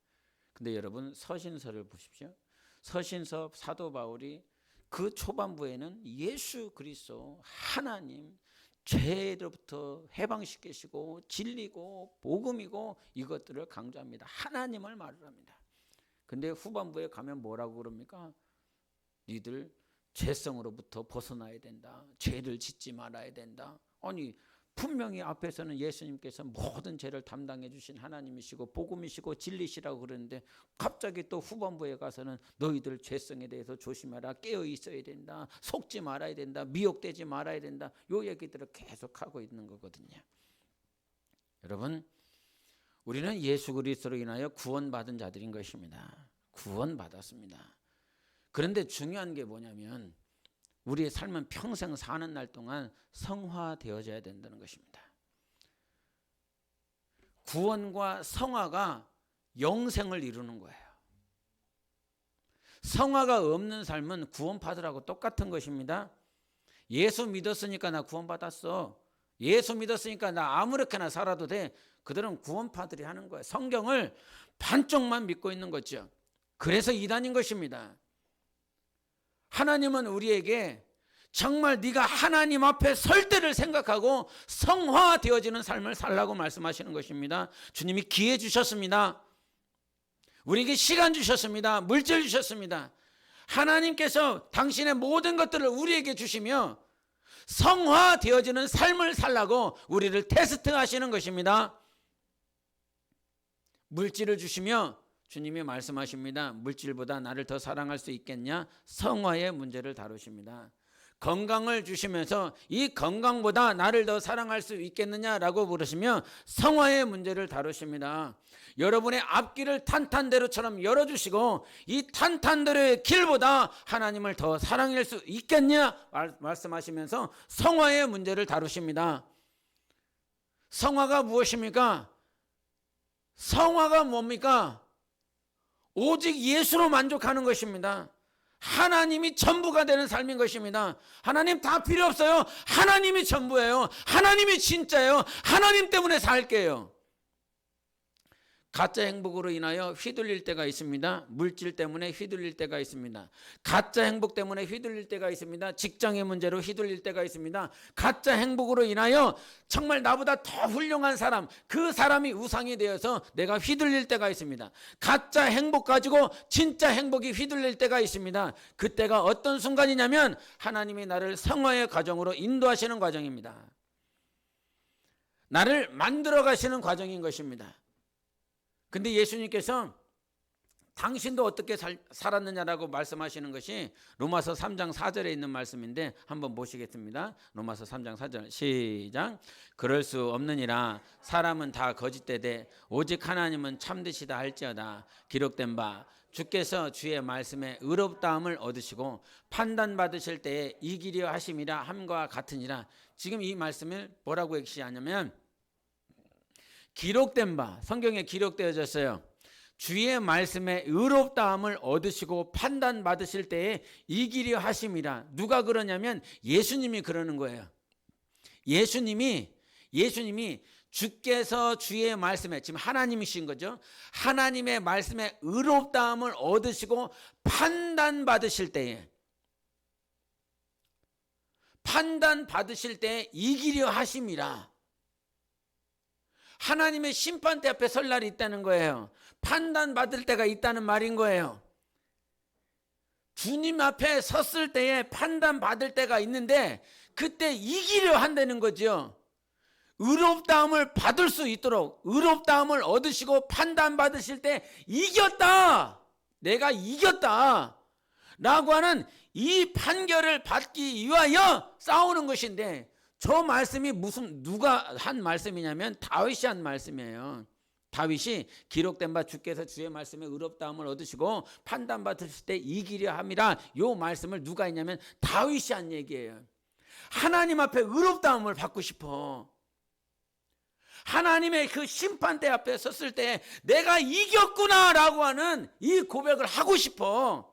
근데 여러분 서신서를 보십시오. 서신서 사도 바울이 그 초반부에는 예수 그리스도 하나님 죄로부터 해방시키시고 진리고 복음이고 이것들을 강조합니다. 하나님을 말을 합니다. 근데 후반부에 가면 뭐라고 그럽니까? 니들 죄성으로부터 벗어나야 된다. 죄를 짓지 말아야 된다. 아니 분명히 앞에서는 예수님께서 모든 죄를 담당해 주신 하나님이시고 복음이시고 진리시라고 그러는데 갑자기 또 후반부에 가서는 너희들 죄성에 대해서 조심하라. 깨어 있어야 된다. 속지 말아야 된다. 미혹되지 말아야 된다. 요 얘기들을 계속하고 있는 거거든요. 여러분 우리는 예수 그리스도로 인하여 구원받은 자들인 것입니다. 구원받았습니다. 그런데 중요한 게 뭐냐면 우리의 삶은 평생 사는 날 동안 성화되어져야 된다는 것입니다. 구원과 성화가 영생을 이루는 거예요. 성화가 없는 삶은 구원받으라고 똑같은 것입니다. 예수 믿었으니까 나 구원받았어. 예수 믿었으니까 나 아무렇게나 살아도 돼. 그들은 구원파들이 하는 거예요. 성경을 반쪽만 믿고 있는 거죠. 그래서 이단인 것입니다. 하나님은 우리에게 정말 네가 하나님 앞에 설 때를 생각하고 성화되어지는 삶을 살라고 말씀하시는 것입니다. 주님이 기회 주셨습니다. 우리에게 시간 주셨습니다. 물질 주셨습니다. 하나님께서 당신의 모든 것들을 우리에게 주시며 성화되어지는 삶을 살라고 우리를 테스트하시는 것입니다. 물질을 주시며 주님이 말씀하십니다. 물질보다 나를 더 사랑할 수 있겠냐? 성화의 문제를 다루십니다. 건강을 주시면서 이 건강보다 나를 더 사랑할 수 있겠느냐라고 물으시며 성화의 문제를 다루십니다. 여러분의 앞길을 탄탄대로처럼 열어주시고 이 탄탄대로의 길보다 하나님을 더 사랑할 수 있겠냐 말씀하시면서 성화의 문제를 다루십니다. 성화가 무엇입니까? 성화가 뭡니까? 오직 예수로 만족하는 것입니다. 하나님이 전부가 되는 삶인 것입니다. 하나님 다 필요 없어요. 하나님이 전부예요. 하나님이 진짜예요. 하나님 때문에 살게요. 가짜 행복으로 인하여 휘둘릴 때가 있습니다. 물질 때문에 휘둘릴 때가 있습니다. 가짜 행복 때문에 휘둘릴 때가 있습니다. 직장의 문제로 휘둘릴 때가 있습니다. 가짜 행복으로 인하여 정말 나보다 더 훌륭한 사람, 그 사람이 우상이 되어서 내가 휘둘릴 때가 있습니다. 가짜 행복 가지고 진짜 행복이 휘둘릴 때가 있습니다. 그때가 어떤 순간이냐면 하나님이 나를 성화의 과정으로 인도하시는 과정입니다. 나를 만들어 가시는 과정인 것입니다. 근데 예수님께서 당신도 어떻게 살았느냐라고 말씀하시는 것이 로마서 3장 4절에 있는 말씀인데 한번 보시겠습니다. 로마서 3장 4절 시작. 그럴 수 없느니라 사람은 다 거짓되되 오직 하나님은 참되시다 할지어다. 기록된 바 주께서 주의 말씀에 의롭다함을 얻으시고 판단받으실 때에 이기려 하심이라 함과 같으니라. 지금 이 말씀을 뭐라고 얘기하냐면 기록된 바, 성경에 기록되어졌어요. 주의 말씀에 의롭다함을 얻으시고 판단받으실 때에 이기려 하심이라. 누가 그러냐면 예수님이 그러는 거예요. 예수님이 주께서 주의 말씀에, 지금 하나님이신 거죠. 하나님의 말씀에 의롭다함을 얻으시고 판단받으실 때에 이기려 하심이라. 하나님의 심판대 앞에 설 날이 있다는 거예요. 판단받을 때가 있다는 말인 거예요. 주님 앞에 섰을 때에 판단받을 때가 있는데 그때 이기려 한다는 거죠. 의롭다함을 받을 수 있도록 의롭다함을 얻으시고 판단받으실 때 이겼다, 내가 이겼다 라고 하는 이 판결을 받기 위하여 싸우는 것인데, 저 말씀이 누가 한 말씀이냐면 다윗이 한 말씀이에요. 다윗이 기록된 바 주께서 주의 말씀에 의롭다함을 얻으시고 판단받으실 때 이기려 함이라, 요 말씀을 누가 했냐면 다윗이 한 얘기예요. 하나님 앞에 의롭다함을 받고 싶어. 하나님의 그 심판대 앞에 섰을 때 내가 이겼구나 라고 하는 이 고백을 하고 싶어.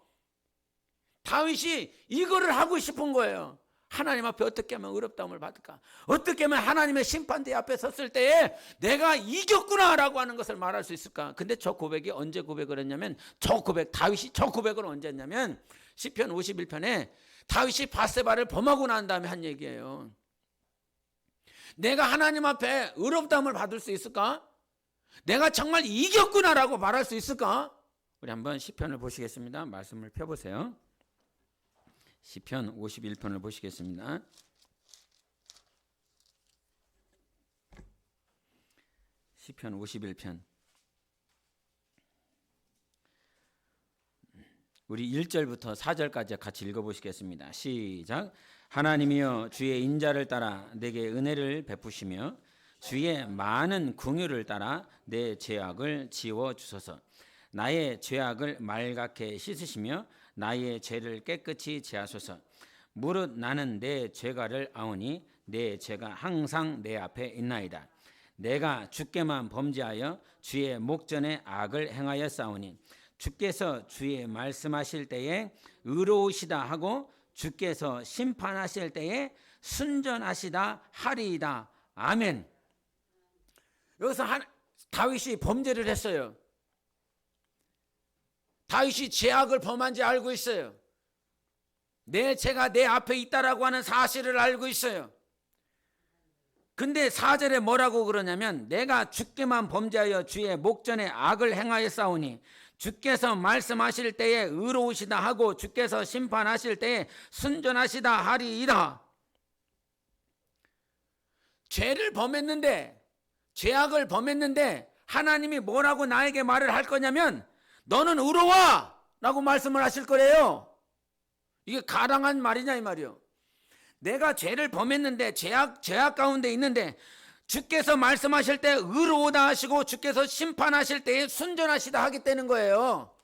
다윗이 이거를 하고 싶은 거예요. 하나님 앞에 어떻게 하면 의롭다함을 받을까? 어떻게 하면 하나님의 심판대 앞에 섰을 때에 내가 이겼구나 라고 하는 것을 말할 수 있을까? 근데 저 고백이 언제 고백을 했냐면, 다윗이 저 고백을 언제 했냐면 시편 51편에 다윗이 밧세바를 범하고 난 다음에 한 얘기예요. 내가 하나님 앞에 의롭다함을 받을 수 있을까? 내가 정말 이겼구나 라고 말할 수 있을까? 우리 한번 시편을 보시겠습니다. 말씀을 펴보세요. 시편 51편을 보시겠습니다. 시편 51편. 우리 1절부터 4절까지 같이 읽어보시겠습니다. 시작. 하나님이여 주의 인자를 따라 내게 은혜를 베푸시며 주의 많은 긍휼을 따라 내 죄악을 지워주소서. 나의 죄악을 말갛게 씻으시며 나의 죄를 깨끗이 제하소서. 무릇 나는 내 죄가를 아오니 내 죄가 항상 내 앞에 있나이다. 내가 주께만 범죄하여 주의 목전에 악을 행하여 싸우니 주께서 주의 말씀하실 때에 의로우시다 하고 주께서 심판하실 때에 순전하시다 하리이다. 아멘. 여기서 다윗이 범죄를 했어요. 다윗이 죄악을 범한지 알고 있어요. 내 죄가 내 앞에 있다라고 하는 사실을 알고 있어요. 근데 4절에 뭐라고 그러냐면 내가 주께만 범죄하여 주의 목전에 악을 행하여 싸우니 주께서 말씀하실 때에 의로우시다 하고 주께서 심판하실 때에 순전하시다 하리이다. 죄를 범했는데, 죄악을 범했는데 하나님이 뭐라고 나에게 말을 할 거냐면 너는 의로워 라고 말씀을 하실 거래요. 이게 가당한 말이냐 이 말이요. 내가 죄를 범했는데 죄악 가운데 있는데 주께서 말씀하실 때 의로우다 하시고 주께서 심판하실 때에 순전하시다 하겠다는 거예요.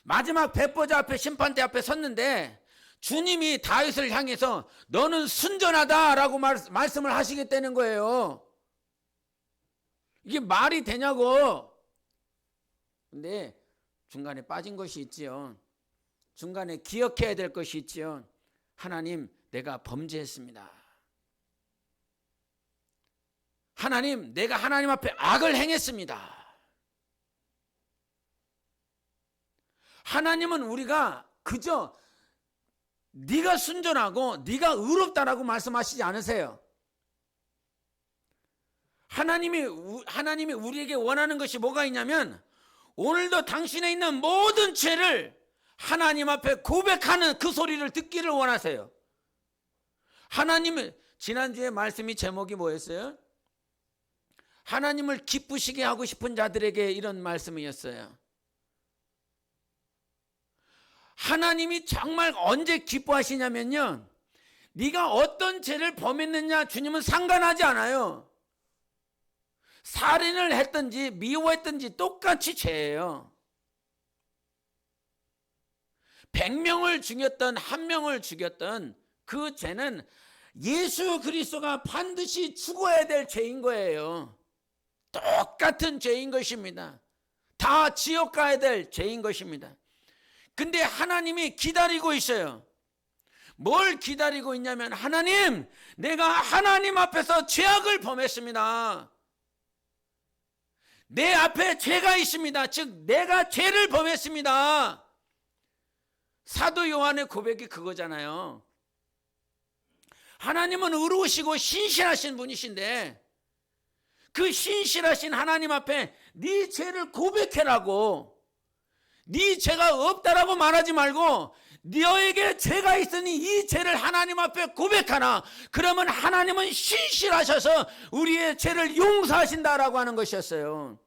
마지막 배보자 앞에 심판대 앞에 섰는데 주님이 다윗을 향해서 너는 순전하다라고 말씀을 하시겠다는 거예요. 이게 말이 되냐고. 근데 중간에 빠진 것이 있지요. 중간에 기억해야 될 것이 있지요. 하나님, 내가 범죄했습니다. 하나님, 내가 하나님 앞에 악을 행했습니다. 하나님은 우리가 그저 네가 순전하고 네가 의롭다라고 말씀하시지 않으세요. 하나님이 우리에게 원하는 것이 뭐가 있냐면 오늘도 당신에 있는 모든 죄를 하나님 앞에 고백하는 그 소리를 듣기를 원하세요. 하나님을, 지난주에 말씀이 제목이 뭐였어요? 하나님을 기쁘시게 하고 싶은 자들에게 이런 말씀이었어요. 하나님이 정말 언제 기뻐하시냐면요, 네가 어떤 죄를 범했느냐 주님은 상관하지 않아요. 살인을 했든지 미워했든지 똑같이 죄예요. 100명을 죽였던 1명을 죽였던 그 죄는 예수 그리스도가 반드시 죽어야 될 죄인 거예요. 똑같은 죄인 것입니다. 다 지옥 가야 될 죄인 것입니다. 근데 하나님이 기다리고 있어요. 뭘 기다리고 있냐면, 하나님, 내가 하나님 앞에서 죄악을 범했습니다. 내 앞에 죄가 있습니다. 즉 내가 죄를 범했습니다. 사도 요한의 고백이 그거잖아요. 하나님은 의로우시고 신실하신 분이신데 그 신실하신 하나님 앞에 네 죄를 고백해라고, 네 죄가 없다라고 말하지 말고 너에게 죄가 있으니 이 죄를 하나님 앞에 고백하나, 그러면 하나님은 신실하셔서 우리의 죄를 용서하신다라고 하는 것이었어요.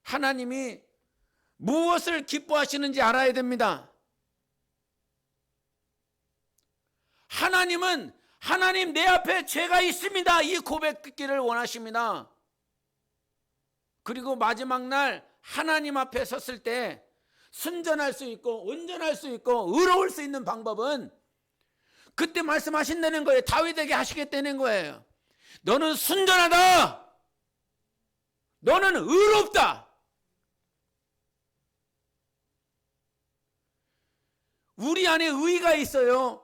하나님이 무엇을 기뻐하시는지 알아야 됩니다. 하나님은 하나님 내 앞에 죄가 있습니다, 이 고백기를 원하십니다. 그리고 마지막 날 하나님 앞에 섰을 때 순전할 수 있고 온전할 수 있고 의로울 수 있는 방법은 그때 말씀하신다는 거예요. 다윗에게 하시겠다는 거예요. 너는 순전하다, 너는 의롭다. 우리 안에 의가 있어요.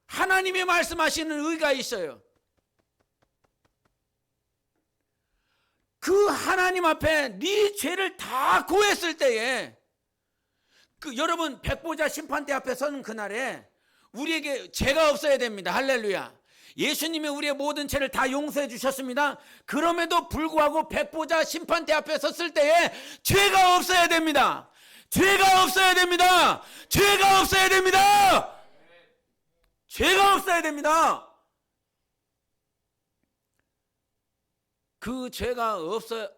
하나님이 말씀하시는 의가 있어요. 그 하나님 앞에 네 죄를 다 고했을 때에 여러분 백보자 심판대 앞에 서는 그날에 우리에게 죄가 없어야 됩니다. 할렐루야. 예수님이 우리의 모든 죄를 다 용서해 주셨습니다. 그럼에도 불구하고 백보자 심판대 앞에 섰을 때에 죄가 없어야 됩니다. 죄가 없어야 됩니다. 죄가 없어야 됩니다. 죄가 없어야 됩니다. 그 죄가 없어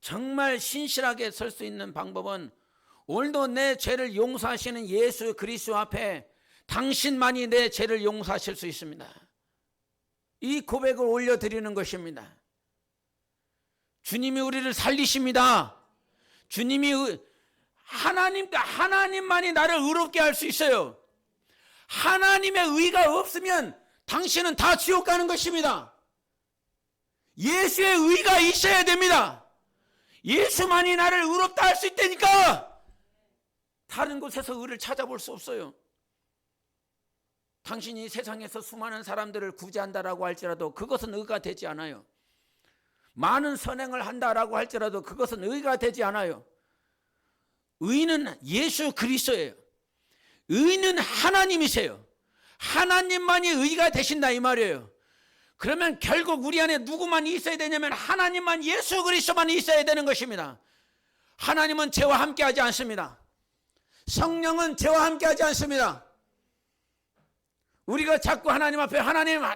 정말 신실하게 설 수 있는 방법은 오늘도 내 죄를 용서하시는 예수 그리스도 앞에 당신만이 내 죄를 용서하실 수 있습니다. 이 고백을 올려드리는 것입니다. 주님이 우리를 살리십니다. 주님이 하나님만이 나를 의롭게 할 수 있어요. 하나님의 의가 없으면 당신은 다 지옥 가는 것입니다. 예수의 의가 있어야 됩니다. 예수만이 나를 의롭다 할 수 있다니까. 다른 곳에서 의를 찾아볼 수 없어요. 당신이 세상에서 수많은 사람들을 구제한다라고 할지라도 그것은 의가 되지 않아요. 많은 선행을 한다라고 할지라도 그것은 의가 되지 않아요. 의는 예수 그리스도예요. 의는 하나님이세요. 하나님만이 의가 되신다 이 말이에요. 그러면 결국 우리 안에 누구만 있어야 되냐면 하나님만, 예수 그리스도만 있어야 되는 것입니다. 하나님은 죄와 함께하지 않습니다. 성령은 죄와 함께하지 않습니다. 우리가 자꾸 하나님 앞에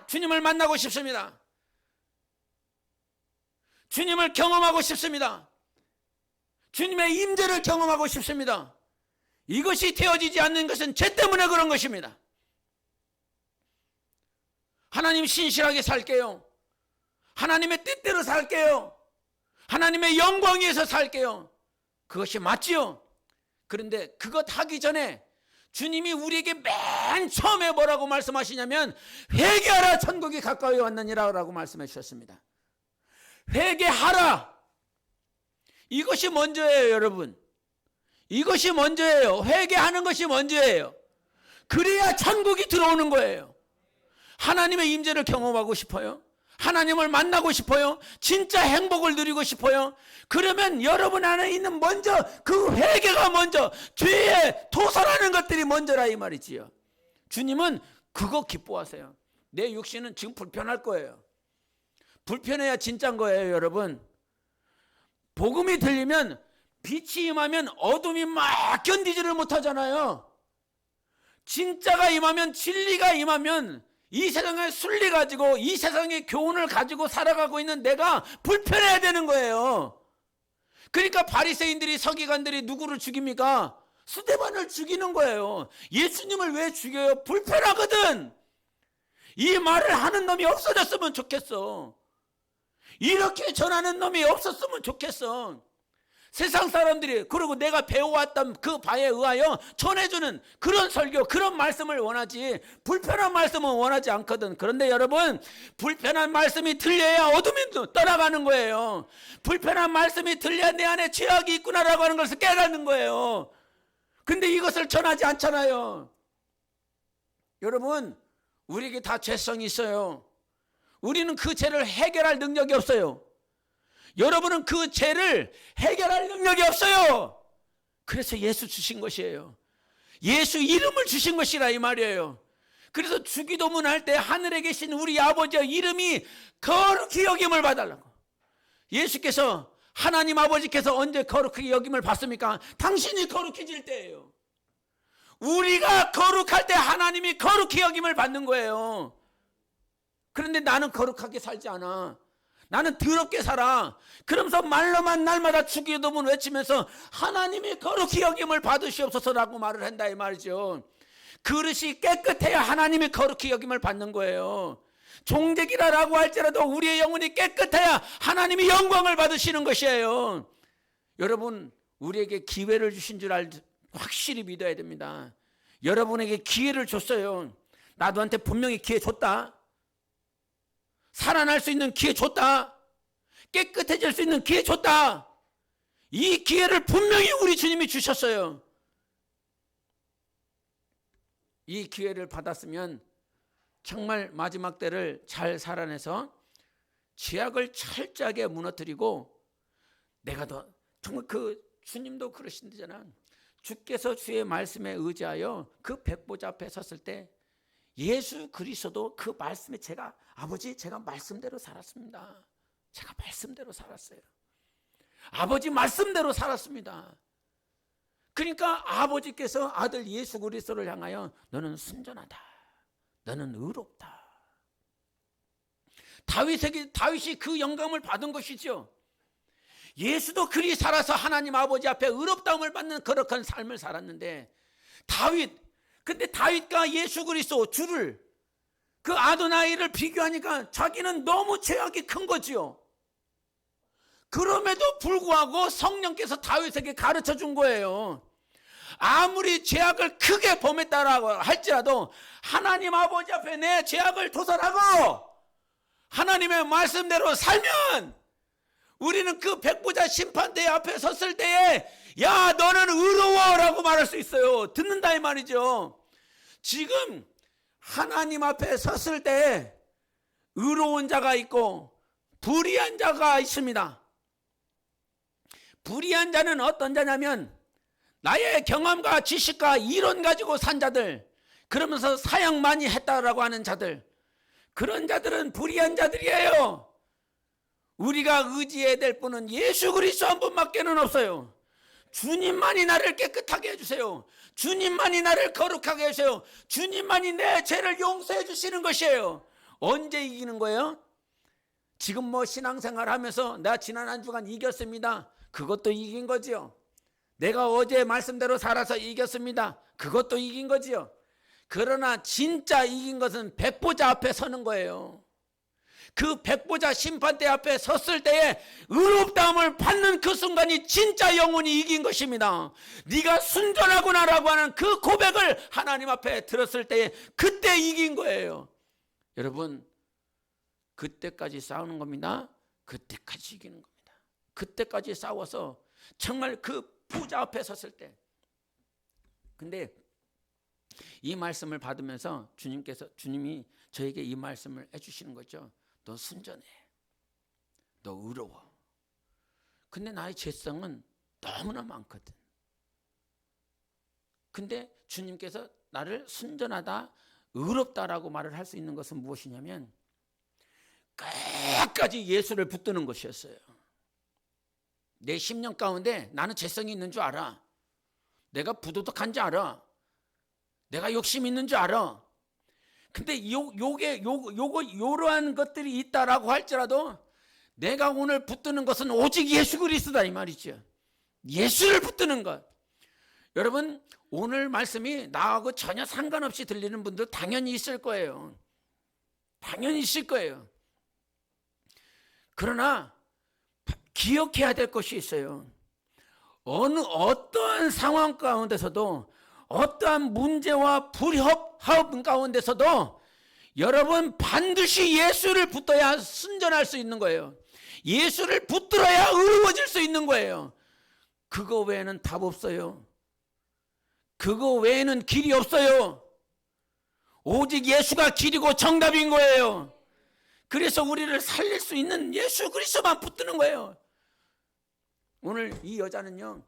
주님을 만나고 싶습니다. 주님을 경험하고 싶습니다. 주님의 임재를 경험하고 싶습니다. 이것이 되어지지 않는 것은 죄 때문에 그런 것입니다. 하나님 신실하게 살게요. 하나님의 뜻대로 살게요. 하나님의 영광 위해서 살게요. 그것이 맞지요. 그런데 그것 하기 전에 주님이 우리에게 맨 처음에 뭐라고 말씀하시냐면 회개하라, 천국이 가까이 왔느니라 라고 말씀해 주셨습니다. 회개하라. 이것이 먼저예요, 여러분. 이것이 먼저예요. 회개하는 것이 먼저예요. 그래야 천국이 들어오는 거예요. 하나님의 임재를 경험하고 싶어요? 하나님을 만나고 싶어요? 진짜 행복을 누리고 싶어요? 그러면 여러분 안에 있는 먼저 그 회개가 먼저, 죄에 도전하는 것들이 먼저라 이 말이지요. 주님은 그거 기뻐하세요. 내 육신은 지금 불편할 거예요. 불편해야 진짜인 거예요, 여러분. 복음이 들리면 빛이 임하면 어둠이 막 견디지를 못하잖아요. 진짜가 임하면, 진리가 임하면 이 세상의 순리 가지고, 이 세상의 교훈을 가지고 살아가고 있는 내가 불편해야 되는 거예요. 그러니까 바리새인들이, 서기관들이 누구를 죽입니까? 스데반을 죽이는 거예요. 예수님을 왜 죽여요? 불편하거든. 이 말을 하는 놈이 없어졌으면 좋겠어. 이렇게 전하는 놈이 없었으면 좋겠어. 세상 사람들이, 그리고 내가 배워왔던 그 바에 의하여 전해주는 그런 설교, 그런 말씀을 원하지, 불편한 말씀은 원하지 않거든. 그런데 여러분, 불편한 말씀이 들려야 어둠이 떠나가는 거예요. 불편한 말씀이 들려야 내 안에 죄악이 있구나라고 하는 것을 깨닫는 거예요. 근데 이것을 전하지 않잖아요. 여러분, 우리에게 다 죄성이 있어요. 우리는 그 죄를 해결할 능력이 없어요. 여러분은 그 죄를 해결할 능력이 없어요. 그래서 예수 주신 것이에요. 예수 이름을 주신 것이라 이 말이에요. 그래서 주기도문 할 때 하늘에 계신 우리 아버지의 이름이 거룩히 여김을 받으려고. 예수께서, 하나님 아버지께서 언제 거룩히 여김을 받습니까? 당신이 거룩해질 때예요. 우리가 거룩할 때 하나님이 거룩히 여김을 받는 거예요. 그런데 나는 거룩하게 살지 않아. 나는 더럽게 살아. 그러면서 말로만 날마다 주기도문 외치면서 하나님이 거룩히 여김을 받으시옵소서라고 말을 한다 이 말이죠. 그릇이 깨끗해야 하나님이 거룩히 여김을 받는 거예요. 종객이라고 할지라도 우리의 영혼이 깨끗해야 하나님이 영광을 받으시는 것이에요. 여러분, 우리에게 기회를 주신 줄 확실히 믿어야 됩니다. 여러분에게 기회를 줬어요. 나도한테 분명히 기회 줬다. 살아날 수 있는 기회 줬다. 깨끗해질 수 있는 기회 줬다. 이 기회를 분명히 우리 주님이 주셨어요. 이 기회를 받았으면 정말 마지막 때를 잘 살아내서 죄악을 철저하게 무너뜨리고, 내가 더 정말 그 주님도 그러신다잖아. 주께서 주의 말씀에 의지하여 그 백보자 앞에 섰을 때 예수 그리스도도 그 말씀에 아버지, 제가 말씀대로 살았습니다. 제가 말씀대로 살았어요. 아버지 말씀대로 살았습니다. 그러니까 아버지께서 아들 예수 그리스도를 향하여 너는 순전하다. 너는 의롭다. 다윗이 그 영감을 받은 것이죠. 예수도 그리 살아서 하나님 아버지 앞에 의롭다움을 받는 거룩한 삶을 살았는데, 근데 다윗과 예수 그리스도 주를, 그 아도나이를 비교하니까 자기는 너무 죄악이 큰 거지요. 그럼에도 불구하고 성령께서 다윗에게 가르쳐 준 거예요. 아무리 죄악을 크게 범했다라고 할지라도 하나님 아버지 앞에 내 죄악을 도설하고 하나님의 말씀대로 살면, 우리는 그 백보자 심판대 앞에 섰을 때에 야, 너는 의로워라고 말할 수 있어요. 듣는다 이 말이죠. 지금 하나님 앞에 섰을 때 의로운 자가 있고 불의한 자가 있습니다. 불의한 자는 어떤 자냐면 나의 경험과 지식과 이론 가지고 산 자들, 그러면서 사역 많이 했다라고 하는 자들, 그런 자들은 불의한 자들이에요. 우리가 의지해야 될 분은 예수 그리스도 한 분밖에는 없어요. 주님만이 나를 깨끗하게 해주세요. 주님만이 나를 거룩하게 해주세요. 주님만이 내 죄를 용서해 주시는 것이에요. 언제 이기는 거예요? 지금 신앙생활 하면서 내가 지난 한 주간 이겼습니다. 그것도 이긴 거지요. 내가 어제 말씀대로 살아서 이겼습니다. 그것도 이긴 거지요. 그러나 진짜 이긴 것은 백보자 앞에 서는 거예요. 그 백보자 심판대 앞에 섰을 때에 의롭다함을 받는 그 순간이 진짜 영혼이 이긴 것입니다. 네가 순전하구나라고 하는 그 고백을 하나님 앞에 들었을 때에 그때 이긴 거예요. 여러분, 그때까지 싸우는 겁니다. 그때까지 이기는 겁니다. 그때까지 싸워서 정말 그 부자 앞에 섰을 때. 근데 이 말씀을 받으면서 주님이 저에게 이 말씀을 해주시는 거죠. 너 순전해. 너 의로워. 근데 나의 죄성은 너무나 많거든. 근데 주님께서 나를 순전하다, 의롭다라고 말을 할 수 있는 것은 무엇이냐면 끝까지 예수를 붙드는 것이었어요. 내 10년 가운데 나는 죄성이 있는 줄 알아. 내가 부도덕한 줄 알아. 내가 욕심 있는 줄 알아. 근데 요러한 것들이 있다라고 할지라도 내가 오늘 붙드는 것은 오직 예수 그리스도다 이 말이죠. 예수를 붙드는 것. 여러분, 오늘 말씀이 나하고 전혀 상관없이 들리는 분도 당연히 있을 거예요. 당연히 있을 거예요. 그러나 기억해야 될 것이 있어요. 어떠한 상황 가운데서도, 어떠한 문제와 불협 가운데서도 여러분 반드시 예수를 붙들어야 순전할 수 있는 거예요. 예수를 붙들어야 의로워질 수 있는 거예요. 그거 외에는 답 없어요. 그거 외에는 길이 없어요. 오직 예수가 길이고 정답인 거예요. 그래서 우리를 살릴 수 있는 예수 그리스도만 붙드는 거예요. 오늘 이 여자는요,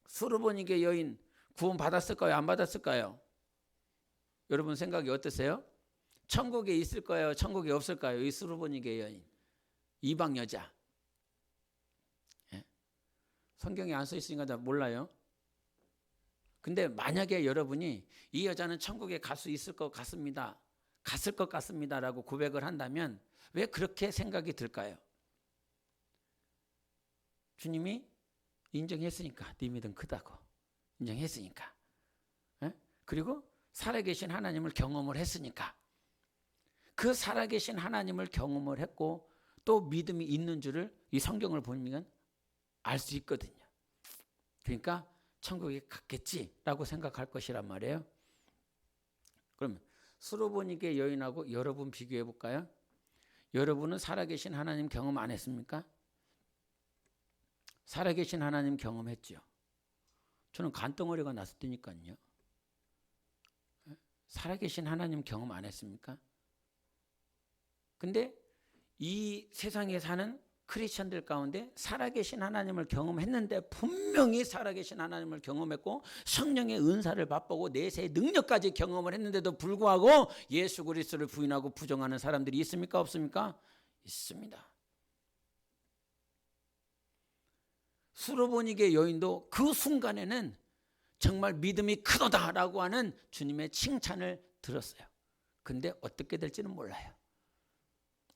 수르보니게 여인 구원 받았을까요? 안 받았을까요? 여러분 생각이 어떠세요? 천국에 있을까요? 천국에 없을까요? 이 수르보니게 여인, 이방 여자. 예? 성경에 안 써 있으니까 다 몰라요. 근데 만약에 여러분이 이 여자는 천국에 갈 수 있을 것 같습니다, 갔을 것 같습니다라고 고백을 한다면 왜 그렇게 생각이 들까요? 주님이 인정했으니까. 네 믿음 크다고 인정했으니까. 예? 그리고 살아계신 하나님을 경험을 했으니까. 그 살아계신 하나님을 경험을 했고 또 믿음이 있는 줄을 이 성경을 보면 알 수 있거든요. 그러니까 천국에 갔겠지라고 생각할 것이란 말이에요. 그럼 수르보니게 여인하고 여러분 비교해 볼까요? 여러분은 살아계신 하나님 경험 안 했습니까? 살아계신 하나님 경험했죠. 저는 간덩어리가 났을 때니까요. 살아계신 하나님 경험 안 했습니까? 근데 이 세상에 사는 크리스천들 가운데 살아계신 하나님을 경험했는데, 분명히 살아계신 하나님을 경험했고 성령의 은사를 맛보고 내세의 능력까지 경험을 했는데도 불구하고 예수 그리스도를 부인하고 부정하는 사람들이 있습니까? 없습니까? 있습니다. 수르보니게 여인도 그 순간에는 정말 믿음이 크도다라고 하는 주님의 칭찬을 들었어요. 근데 어떻게 될지는 몰라요.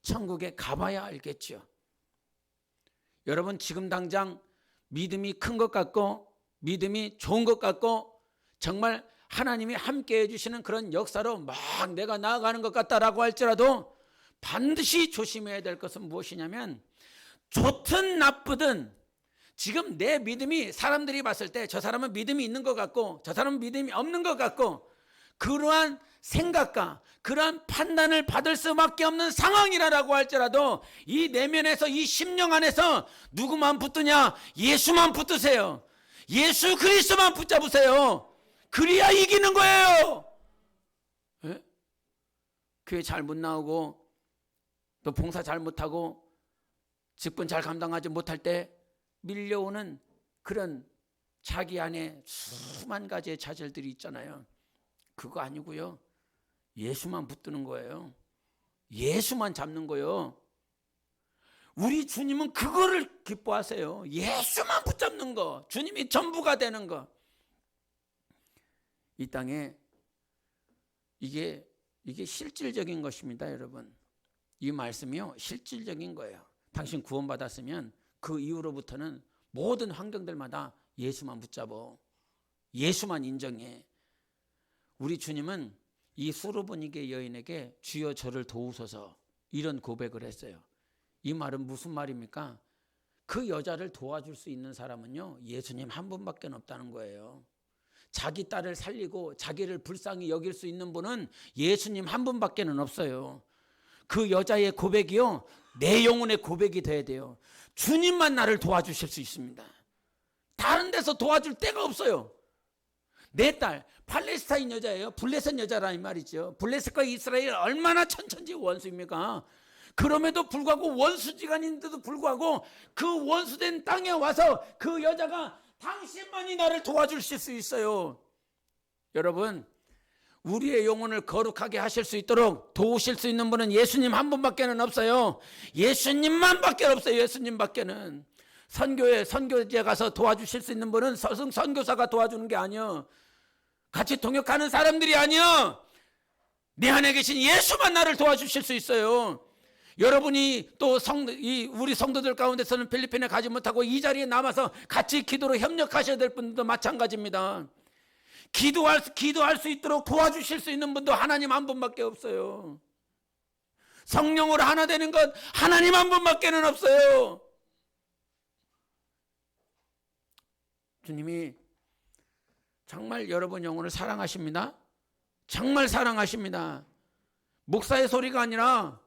천국에 가봐야 알겠죠. 여러분 지금 당장 믿음이 큰 것 같고 믿음이 좋은 것 같고 정말 하나님이 함께 해주시는 그런 역사로 막 내가 나아가는 것 같다라고 할지라도 반드시 조심해야 될 것은 무엇이냐면, 좋든 나쁘든 지금 내 믿음이 사람들이 봤을 때 저 사람은 믿음이 있는 것 같고 저 사람은 믿음이 없는 것 같고, 그러한 생각과 그러한 판단을 받을 수밖에 없는 상황이라고 할지라도 이 내면에서, 이 심령 안에서 누구만 붙드냐? 예수만 붙드세요. 예수 그리스도만 붙잡으세요. 그래야 이기는 거예요. 예? 교회 잘 못 나오고 또 봉사 잘 못하고 직분 잘 감당하지 못할 때 밀려오는 그런 자기 안에 수만 가지의 좌절들이 있잖아요. 그거 아니고요. 예수만 붙드는 거예요. 예수만 잡는 거예요. 우리 주님은 그거를 기뻐하세요. 예수만 붙잡는 거. 주님이 전부가 되는 거. 이 땅에 이게 실질적인 것입니다, 여러분. 이 말씀이요, 실질적인 거예요. 당신 구원받았으면 그 이후로부터는 모든 환경들마다 예수만 붙잡어. 예수만 인정해. 우리 주님은 이 수르보니게 여인에게 주여 저를 도우소서 이런 고백을 했어요. 이 말은 무슨 말입니까? 그 여자를 도와줄 수 있는 사람은요, 예수님 한 분밖에 없다는 거예요. 자기 딸을 살리고 자기를 불쌍히 여길 수 있는 분은 예수님 한 분밖에 없어요. 그 여자의 고백이요, 내 영혼의 고백이 돼야 돼요. 주님만 나를 도와주실 수 있습니다. 다른 데서 도와줄 데가 없어요. 내 딸 팔레스타인 여자예요. 블레셋 여자라는 말이죠. 블레셋과 이스라엘 얼마나 천천지 원수입니까? 그럼에도 불구하고 원수지간인데도 불구하고 그 원수된 땅에 와서 그 여자가 당신만이 나를 도와주실 수 있어요. 여러분, 우리의 영혼을 거룩하게 하실 수 있도록 도우실 수 있는 분은 예수님 한 분밖에 없어요. 예수님만밖에 없어요. 예수님밖에는. 선교제 가서 도와주실 수 있는 분은 선교사가 도와주는 게 아니요, 같이 동역하는 사람들이 아니요, 내 안에 계신 예수만 나를 도와주실 수 있어요. 여러분이 또 우리 성도들 가운데서는 필리핀에 가지 못하고 이 자리에 남아서 같이 기도로 협력하셔야 될 분들도 마찬가지입니다. 기도할 수 있도록 도와주실 수 있는 분도 하나님 한 분밖에 없어요. 성령으로 하나 되는 것 하나님 한 분밖에는 없어요. 주님이 정말 여러분 영혼을 사랑하십니다. 정말 사랑하십니다. 목사의 소리가 아니라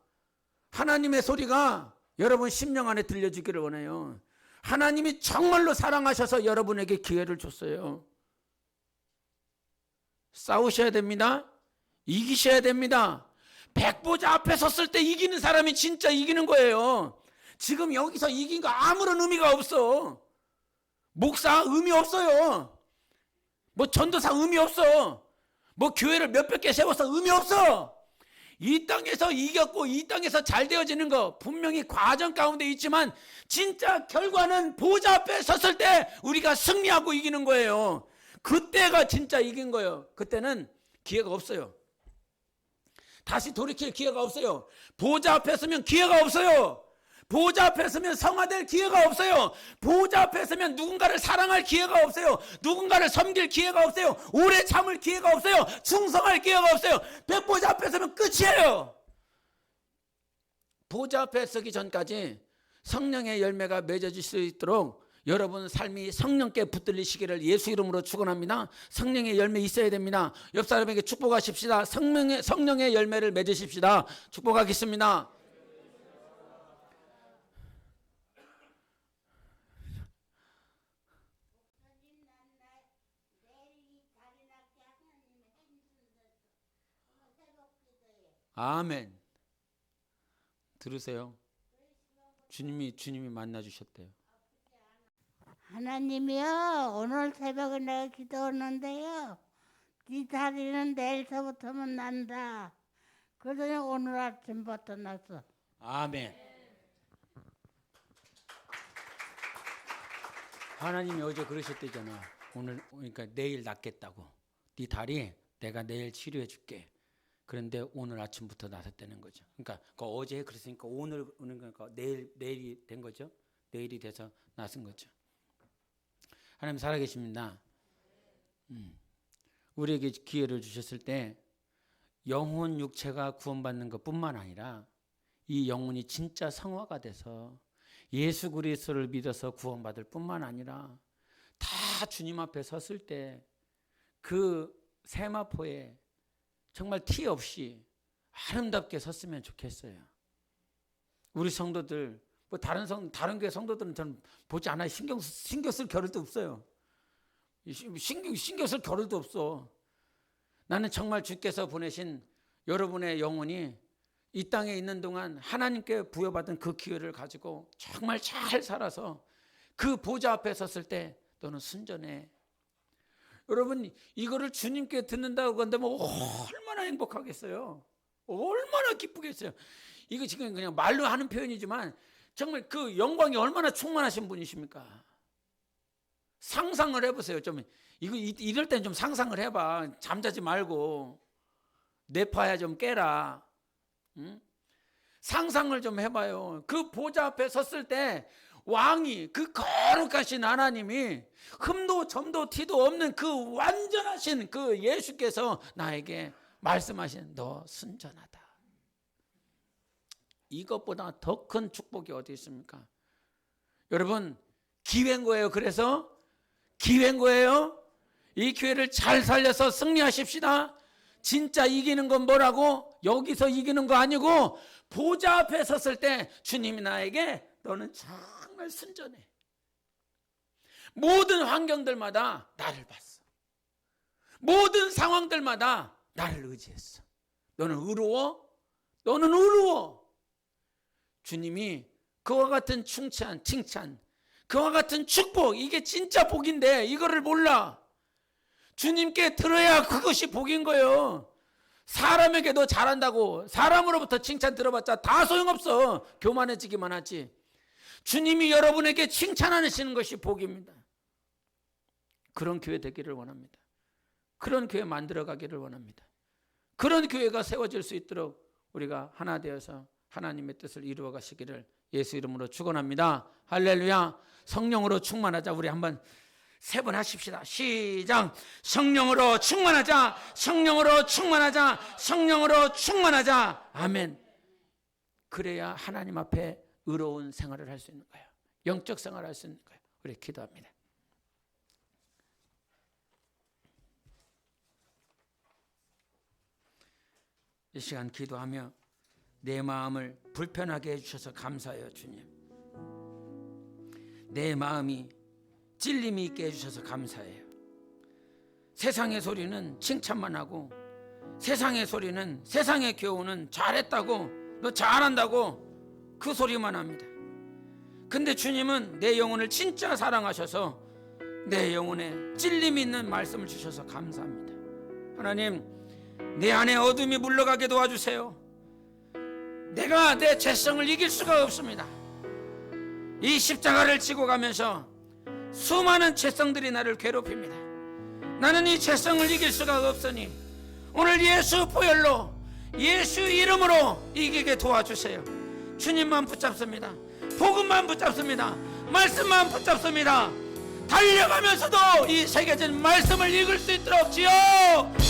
하나님의 소리가 여러분 심령 안에 들려지기를 원해요. 하나님이 정말로 사랑하셔서 여러분에게 기회를 줬어요. 싸우셔야 됩니다. 이기셔야 됩니다. 백보자 앞에 섰을 때 이기는 사람이 진짜 이기는 거예요. 지금 여기서 이긴 거 아무런 의미가 없어. 목사 의미 없어요. 뭐 전도사 의미 없어. 뭐 교회를 몇백 개 세워서 의미 없어. 이 땅에서 이겼고 이 땅에서 잘 되어지는 거 분명히 과정 가운데 있지만 진짜 결과는 보좌 앞에 섰을 때 우리가 승리하고 이기는 거예요. 그때가 진짜 이긴 거예요. 그때는 기회가 없어요. 다시 돌이킬 기회가 없어요. 보좌 앞에 서면 기회가 없어요. 보좌 앞에 서면 성화될 기회가 없어요. 보좌 앞에 서면 누군가를 사랑할 기회가 없어요. 누군가를 섬길 기회가 없어요. 오래 참을 기회가 없어요. 충성할 기회가 없어요. 백보자 앞에 서면 끝이에요. 보좌 앞에 서기 전까지 성령의 열매가 맺어질 수 있도록 여러분 삶이 성령께 붙들리시기를 예수 이름으로 축원합니다. 성령의 열매 있어야 됩니다. 옆 사람에게 축복하십시다. 성령의 열매를 맺으십시다. 축복하겠습니다. 아멘. 들으세요. 주님이 만나 주셨대요. 하나님이요, 오늘 새벽에 내가 기도했는데요, 네 다리는 내일서부터면 난다. 그러더니 오늘 아침부터 났어. 아멘. 하나님이 어제 그러셨대잖아. 오늘 그러니까 내일 낫겠다고. 네 다리 내가 내일 치료해 줄게. 그런데 오늘 아침부터 나섰다는 거죠. 그러니까 어제 그랬으니까 오늘 오는 거니까 내일이 된 거죠. 내일이 돼서 나선 거죠. 하나님 살아계십니다. 우리에게 기회를 주셨을 때 영혼 육체가 구원받는 것뿐만 아니라 이 영혼이 진짜 성화가 돼서 예수 그리스도를 믿어서 구원받을 뿐만 아니라 다 주님 앞에 섰을 때 그 세마포에 정말 티 없이 아름답게 섰으면 좋겠어요. 우리 성도들 뭐 다른 교회 성도들은 저는 보지 않아요. 신경 쓸 겨를도 없어요. 신경 쓸 겨를도 없어. 나는 정말 주께서 보내신 여러분의 영혼이 이 땅에 있는 동안 하나님께 부여받은 그 기회를 가지고 정말 잘 살아서 그 보좌 앞에 섰을 때 너는 순전해. 여러분 이거를 주님께 듣는다고 한다면 얼마나 행복하겠어요. 얼마나 기쁘겠어요. 이거 지금 그냥 말로 하는 표현이지만 정말 그 영광이 얼마나 충만하신 분이십니까? 상상을 해보세요. 좀 이럴 땐 좀 상상을 해봐. 잠자지 말고 뇌파야 좀 깨라. 응? 상상을 좀 해봐요. 그 보좌 앞에 섰을 때 왕이 그 거룩하신 하나님이 흠도 점도 티도 없는 그 완전하신 그 예수께서 나에게 말씀하신 너 순전하다. 이것보다 더 큰 축복이 어디 있습니까? 여러분 기회인 거예요. 그래서 기회인 거예요. 이 기회를 잘 살려서 승리하십시다. 진짜 이기는 건 뭐라고? 여기서 이기는 거 아니고 보좌 앞에 섰을 때 주님이 나에게 너는 정말 순전해. 모든 환경들마다 나를 봤어. 모든 상황들마다 나를 의지했어. 너는 의로워? 너는 의로워. 주님이 그와 같은 칭찬, 그와 같은 축복, 이게 진짜 복인데 이거를 몰라. 주님께 들어야 그것이 복인 거예요. 사람에게 너 잘한다고 사람으로부터 칭찬 들어봤자 다 소용없어. 교만해지기만 하지. 주님이 여러분에게 칭찬하시는 것이 복입니다. 그런 교회 되기를 원합니다. 그런 교회 만들어 가기를 원합니다. 그런 교회가 세워질 수 있도록 우리가 하나 되어서 하나님의 뜻을 이루어 가시기를 예수 이름으로 축원합니다. 할렐루야. 성령으로 충만하자. 우리 한번 3번 하십시다. 시작. 성령으로 충만하자. 성령으로 충만하자. 성령으로 충만하자. 아멘. 그래야 하나님 앞에 의로운 생활을 할 수 있는 거예요. 영적 생활을 할 수 있는 거예요. 우리 기도합니다. 이 시간 기도하며 내 마음을 불편하게 해주셔서 감사해요. 주님, 내 마음이 찔림이 있게 해주셔서 감사해요. 세상의 소리는 칭찬만 하고, 세상의 소리는, 세상의 교훈은 잘했다고, 너 잘한다고 그 소리만 합니다. 근데 주님은 내 영혼을 진짜 사랑하셔서 내 영혼에 찔림이 있는 말씀을 주셔서 감사합니다. 하나님, 내 안에 어둠이 물러가게 도와주세요. 내가 내 죄성을 이길 수가 없습니다. 이 십자가를 지고 가면서 수많은 죄성들이 나를 괴롭힙니다. 나는 이 죄성을 이길 수가 없으니 오늘 예수 보혈로, 예수 이름으로 이기게 도와주세요. 주님만 붙잡습니다. 복음만 붙잡습니다. 말씀만 붙잡습니다. 달려가면서도 이 새겨진 말씀을 읽을 수 있도록 주여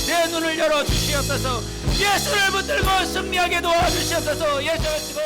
내 눈을 열어주시옵소서. 예수를 붙들고 승리하게 도와주시옵소서. 예수 외치고